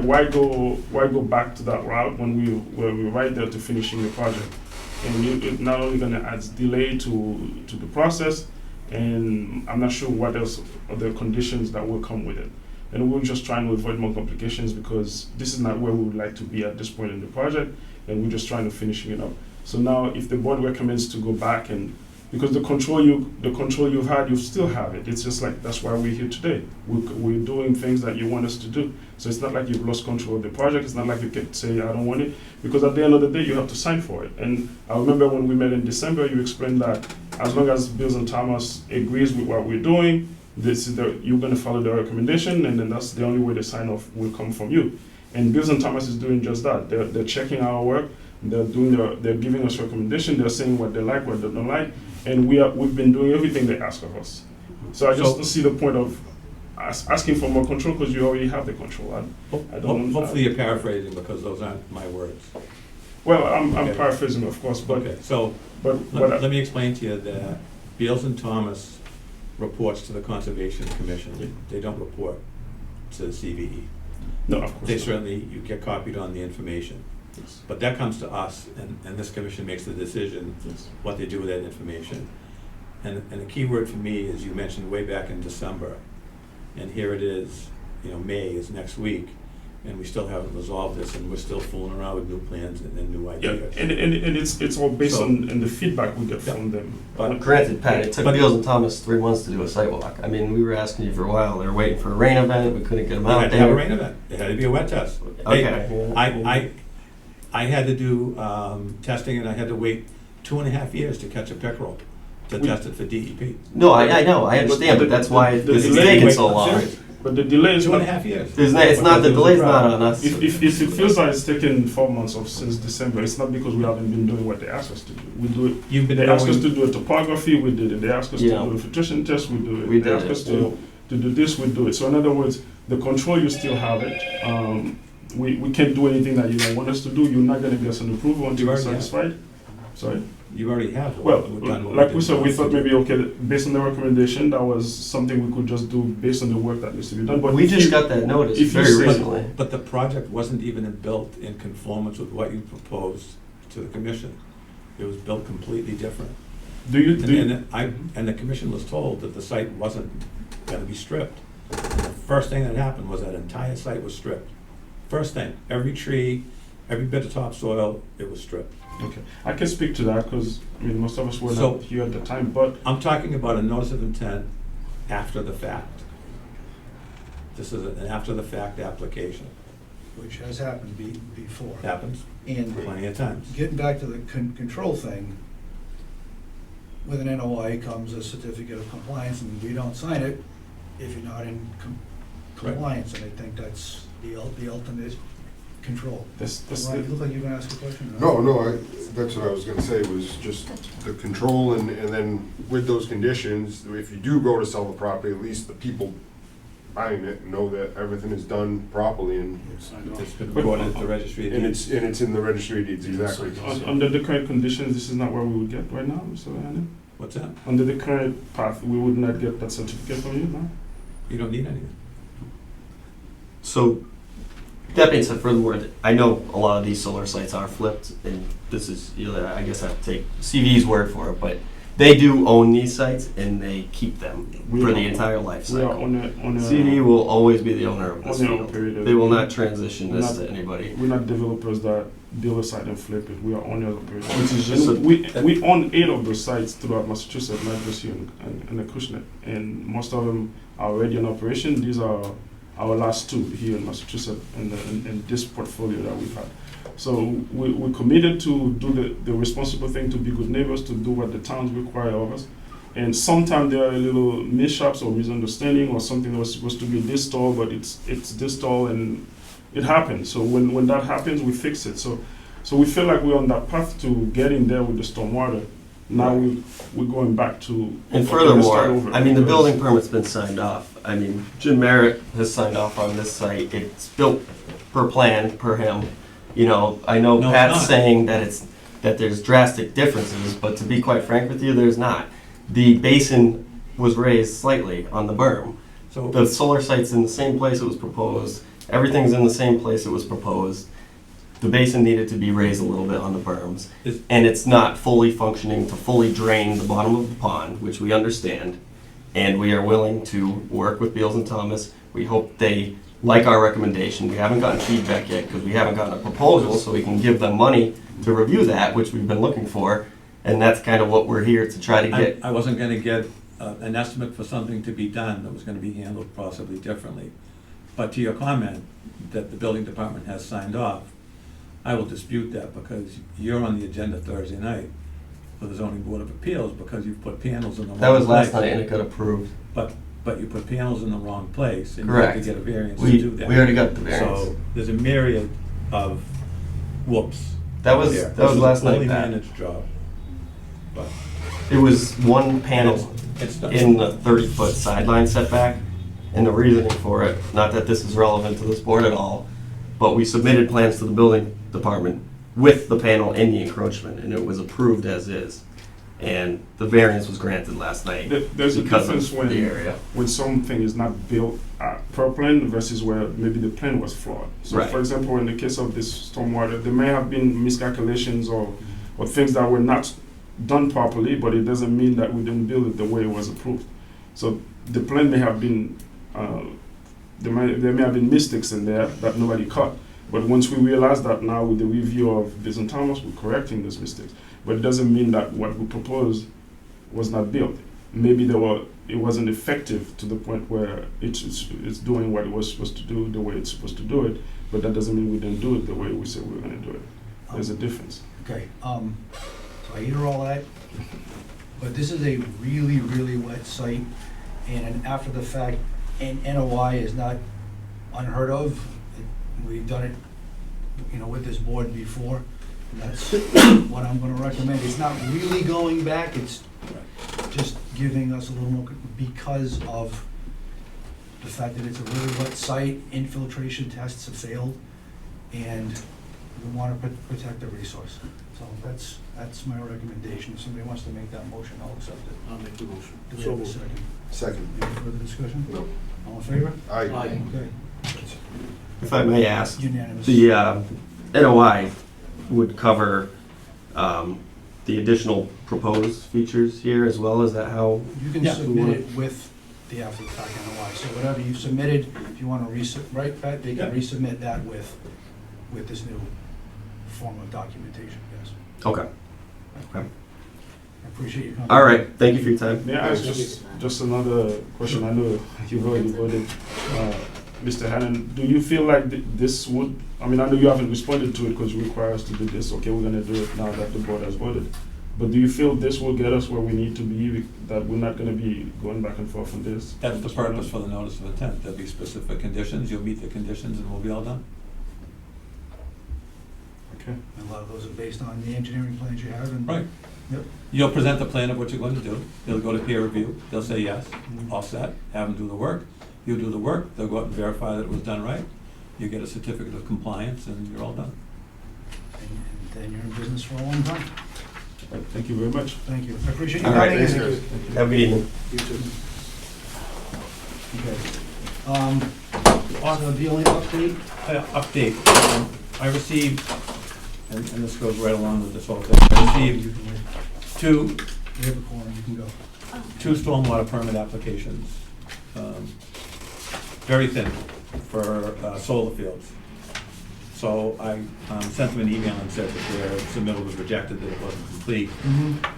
why go back to that route when we were right there to finishing the project, and it not only going to add delay to the process, and I'm not sure what else are the conditions that will come with it, and we're just trying to avoid more complications because this is not where we would like to be at this point in the project, and we're just trying to finishing it up. So now, if the board recommends to go back and because the control you've had, you still have it. It's just like that's why we're here today. We're doing things that you want us to do. So it's not like you've lost control of the project. It's not like you can say I don't want it, because at the end of the day you have to sign for it. And I remember when we met in December, you explained that as long as Bills and Thomas agrees with what we're doing, you're going to follow the recommendation, and then that's the only way the sign off will come from you. And Bills and Thomas is doing just that. They're checking our work. They're giving us recommendation. They're saying what they like, what they don't like, and we've been doing everything they ask of us. So I just don't see the point of asking for more control because you already have the control. I don't. Hopefully you're paraphrasing because those aren't my words. Well, I'm Okay. paraphrasing, of course, but Okay, so but what let me explain to you that Beals and Thomas reports to the Conservation Commission. They don't report to the CVE. no, of course. They not. certainly, you get copied on the information. But that comes to us, and this commission makes the decision what they do with that information. And the key word for me is, you mentioned way back in December, and here it is, May is next week, and we still haven't resolved this, and we're still fooling around with new plans and new Yeah, ideas. and it's all based on the feedback we get from them. But Granted, Pat, it took But- Beals and Thomas 3 months to do a site walk. I mean, we were asking you for a while. They were waiting for a rain event. We couldn't get them They out had to have a there. rain event, it had to be a wet test. Okay. I had to do testing, and I had to wait 2.5 years to catch a pickerel, to We- test it for DEP. No, I know, I understand, but that's why the this is delay- taking so long. Serious. But the delay is not. 2.5 years. It's not, the Because there was a delay's drought. not on us. If it feels like it's taken 4 months since December, it's not because we haven't been doing what they asked us to do. We do it. You've been They asked us doing, to do a topography, we did it. They asked us Yeah. to do a filtration test, we do it. We They did asked it. us to do this, we do it. So in other words, the control, you still have it. We can't do anything that you don't want us to do. You're not gonna get us an approval until You you're already have. satisfied. Sorry? you already have. Well, done what like we did. said, we thought maybe, okay, based on the recommendation, that was something we could just do based on the work that needs to be done. But We if just you- got that notice if you very say- recently. But the project wasn't even built in conformance with what you proposed to the commission. It was built completely different. Do you, do you, And the commission was told that the site wasn't gonna be stripped. The first thing that happened was that entire site was stripped. First thing, every tree, every bit of topsoil, it was stripped. okay, I can speak to that, because, I mean, most of us were So- not here at the time, but I'm talking about a notice of intent after the fact. This is an after-the-fact application. which has happened before. Happens And plenty of times. getting back to the control thing, with an NOI comes a certificate of compliance, and we don't sign it if you're not in compliance, and I think that's the ultimate control. this, Ryan, you look like you're gonna ask a question? No, that's what I was gonna say, was just the control, and then with those conditions, if you do go to sell the property, at least the people buying it know that everything is done properly, and It's been recorded at the registry of deeds. it's in the registry of deeds, exactly. under the current conditions, this is not where we would get right now, Mr. Hannon? What's that? Under the current path, we would not get that certificate from you, no? You don't need anything. So, that being said, furthermore, I know a lot of these solar sites are flipped, and this is, I guess I have to take CV's word for it, but they do own these sites, and they keep them We for are- the entire life We are cycle. on a. CD will always be the owner of this on a field. period. They will not transition this Not- to anybody. We're not developers that build a site and flip it, we are owners of it. Which is just And we own 8 of those sites throughout Massachusetts, not just here in Acushnet. And most of them are already in operation. These are our last 2 here in Massachusetts in this portfolio that we've had. So we're committed to do the responsible thing, to be good neighbors, to do what the towns require of us. And sometimes there are little mishaps or misunderstanding, or something that was supposed to be this tall, but it's this tall, and it happens. So when that happens, we fix it. So we feel like we're on that path to getting there with the stormwater. Now we're going back to. And okay, let's start furthermore, over. I mean, the building permit's been signed off. I mean, Jim Merritt has signed off on this site. It's built per plan, per him. You know, I know No, it's Pat's not. saying that there's drastic differences, but to be quite frank with you, there's not. The basin was raised slightly on the berm. So, The solar site's in the same place it was proposed. Everything's in the same place it was proposed. The basin needed to be raised a little bit on the berms. Is- And it's not fully functioning to fully drain the bottom of the pond, which we understand. And we are willing to work with Beals and Thomas. We hope they like our recommendation. We haven't gotten feedback yet because we haven't gotten a proposal, so we can give them money to review that, which we've been looking for. And that's kind of what we're here to try to get. I wasn't gonna get an estimate for something to be done that was gonna be handled possibly differently. But to your comment that the building department has signed off, I will dispute that, because you're on the agenda Thursday night for the zoning board of appeals, because you've put panels in the wrong place. That was last night and it got approved. But you put panels in the wrong place, and you Correct. have to get a variance to We do that. already got the variance. So there's a myriad of whoops. That was there. that was last This is a night, poorly Pat. managed job. But It was one panel it's not. in the 30-foot sideline setback, and the reasoning for it, not that this is relevant to this board at all, but we submitted plans to the building department with the panel in the encroachment, and it was approved as is. And the variance was granted last night There's a because difference of the when area. something is not built per plan versus where maybe the plan was flawed. So Right. for example, in the case of this stormwater, there may have been miscalculations or things that were not done properly, but it doesn't mean that we didn't build it the way it was approved. So the plan may have been, there may have been mistakes in there that nobody caught. But once we realize that now with the review of Biz and Thomas, we're correcting those mistakes. But it doesn't mean that what we proposed was not built. Maybe it wasn't effective to the point where it's doing what it was supposed to do the way it's supposed to do it, but that doesn't mean we didn't do it the way we said we were gonna do it. There's a difference. Okay, so I hear all that, but this is a really, really wet site, and an after the fact, and NOI is not unheard of. We've done it, with this board before. That's what I'm gonna recommend. It's not really going back, it's just giving us a little more, because of the fact that it's a really wet site, infiltration tests have failed, and we wanna protect the resource. So that's my recommendation. If somebody wants to make that motion, I'll accept it. I'll make the motion. Do we So have a moved. second? Second. Any further discussion? No. All in favor? Aye. Aye. Okay, If I may ask, unanimous. the NOI would cover the additional proposed features here as well? Is that how? You can Yeah. submit it with the after the fact NOI, so whatever you submitted, if you wanna right, Pat, they can Yeah. resubmit that with this new form of documentation, yes. Okay. I appreciate you coming. All right. Thank you for your time. May I ask just another question? I know you've already voted, Mr. Hannon. Do you feel like this would, I know you haven't responded to it because you require us to do this. Okay, we're gonna do it now that the board has voted. But do you feel this will get us where we need to be, that we're not gonna be going back and forth on this? That's the purpose for the notice of intent. There'll be specific conditions, you'll meet the conditions, and we'll be all done. Okay. A lot of those are based on the engineering plans you have and. Right. Yep. You'll present the plan of what you're going to do. They'll go to peer review. They'll say yes, all set, have them do the work. You do the work, they'll go out and verify that it was done right. You get a certificate of compliance, and you're all done. And then you're in business for a long time. Thank you very much. Thank you. I appreciate you All right, coming Thanks, in. guys. Have a good evening. You too. Okay. Also, the only update, I received, and this goes right along with this whole thing, I you received can leave. two We have a corner, you can go. stormwater permit applications, very thin, for solar fields. So I sent them an email and said that their submittal was rejected, that it wasn't complete.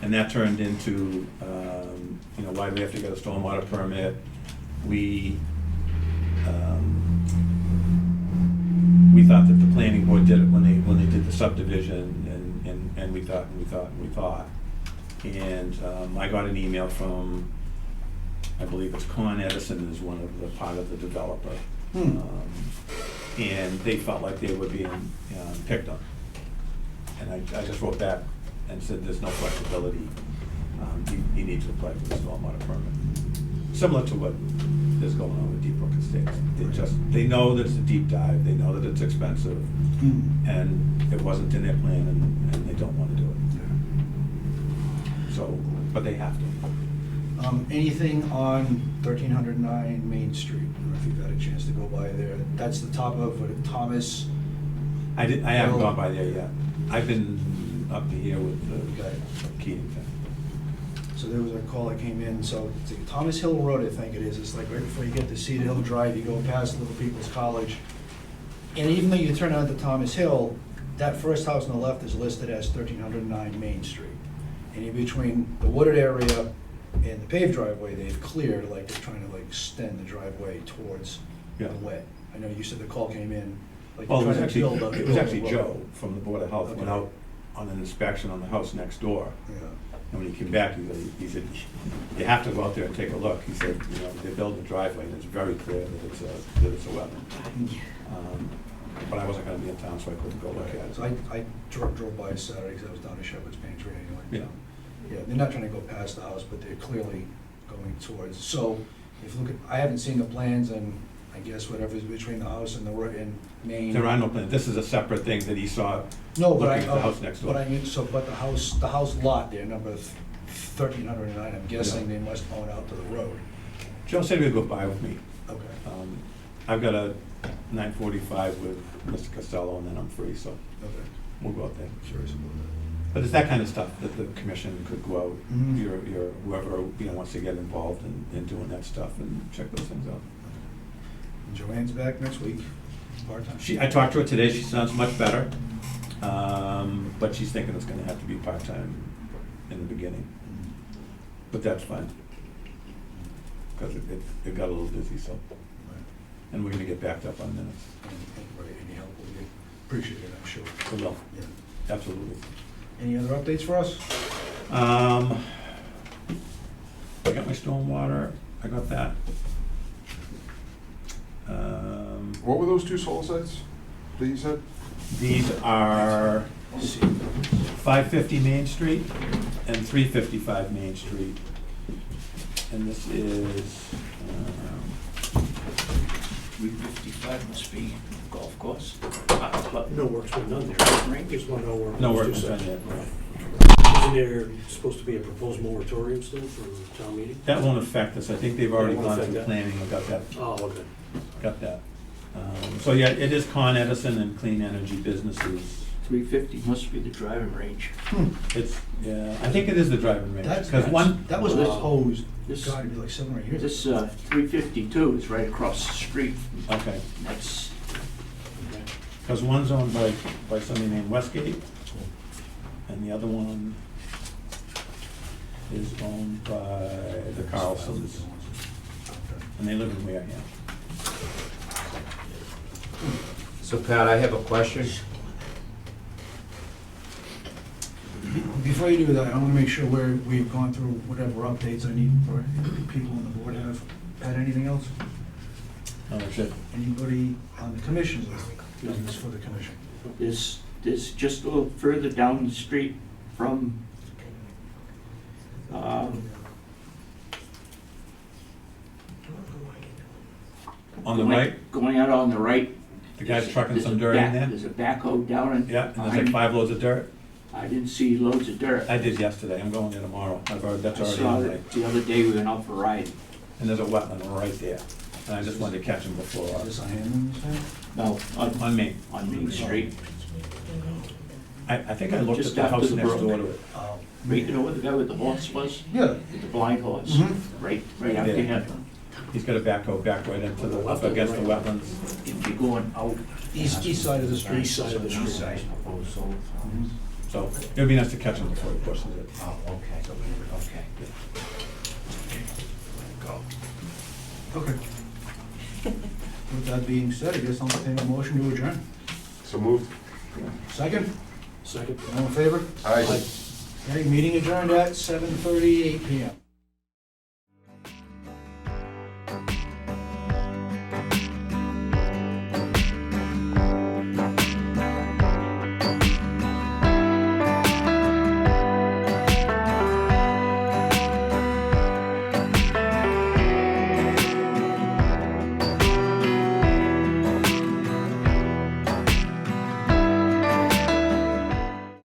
And that turned into, why do we have to get a stormwater permit? We thought that the planning board did it when they did the subdivision, and we thought. And I got an email from, I believe it's Con Edison is one of the, part of the developer. And they felt like they were being picked on. And I just wrote back and said, there's no flexibility. He needs to apply for the stormwater permit. Similar to what is going on with Deep Brook Estates. They know that it's a deep dive, they know that it's expensive, and it wasn't in their plan, and they don't want to do it. So, but they have to. Anything on 1309 Main Street? I don't know if you've had a chance to go by there. That's the top of Thomas. I haven't gone by there yet. I've been up to here with the Keating thing. So there was a call that came in, so it's like Thomas Hill Road, I think it is. It's like right before you get to Cedar Hill Drive, you go past Little People's College. And even though you turn onto Thomas Hill, that first house on the left is listed as 1309 Main Street. And in between the wooded area and the paved driveway, they've cleared, like they're trying to like extend the driveway towards the wet. I know you said the call came in, like Well, they're it was trying to actually, build up. it was actually Joe from the Board of Health, went Okay. out on an inspection on the house next door. Yeah. And when he came back, he said, you have to go out there and take a look. He said, they're building a driveway, and it's very clear that it's a wetland. But I wasn't gonna be in town, so I couldn't go look at it. So I drove by Saturday because I was down at Shepherd's Pantry anyway. Yeah. Yeah, they're not trying to go past the house, but they're clearly going towards, so if you look at, I haven't seen the plans, and I guess whatever's between the house and the road and Main. There are no plans. This is a separate thing that he saw No, but looking at the house next door. But I mean, but the house lot there, number 1309, I'm guessing they must own out to the road. Joe said he would go by with me. Okay. I've got a 9:45 with Mr. Costello, and then I'm free, so Okay. we'll go out there. Curious about that. But it's that kind of stuff that the commission could go out, Mhm. your whoever, wants to get involved in doing that stuff and check those things out. And Joanne's back next week, part-time. I talked to her today, she sounds much better, but she's thinking it's gonna have to be part-time in the beginning, but that's fine. Because it got a little busy, so, and we're gonna get backed up on minutes. Anybody, any help will be appreciated, I'm sure. We will, Yeah. absolutely. Any other updates for us? I got my stormwater, I got that. What were those two solar sites that you said? These are 550 Main Street and 355 Main Street. And this is, 355 must be golf course. No work's been done there. There's no work. no work Just was done that. yet. Isn't there supposed to be a proposed moratorium still for town meeting? That won't affect us, I think they've already That won't gone affect through that? planning and Oh, okay. got that. So yeah, it is Con Edison and Clean Energy Businesses. 350 must be the driving range. It's, yeah, I think it is the driving range, That's, because one, that was This- proposed, this- gotta be like 7 or 8 years. This 352 is right across the street. okay, That's, because one's owned by somebody named Westgate, and the other one is owned by the Carlsons, and they live in Wareham. So Pat, I have a question. Before you do that, I wanna make sure we've gone through whatever updates I need for people on the board have. Had anything else? Oh, that's it. Anybody on the commission with business for the commission? there's just a little further down the street from, On the right, going out on the right. the guy's trucking There's some a dirt in back- there. There's a backhoe down in. Yeah, and there's like behind- 5 loads of dirt. I didn't see loads of dirt. I did yesterday, I'm going there tomorrow. That's I already saw on the way. it the other day, we went out for a ride. And there's a wetland right there. And I just wanted to catch him before, Is this a Hammond, you said? No, on me. on Main Street. I think I looked at Just the after house the next brook. door to it. Oh. Right, you know where the guy with the horse was? Yeah. With the blind horse? Mhm. Right after Yeah. him. He's got a backhoe back right into the, up against the wetlands. If you're going out. East side of the street. East side of the street. East side. So it would be nice to catch him before he pushes it. Oh, okay, okay. Okay. With that being said, I guess I'll entertain a motion to adjourn. So moved. Second, Second. all in favor? Aye. Okay, meeting adjourned at 7:38 PM.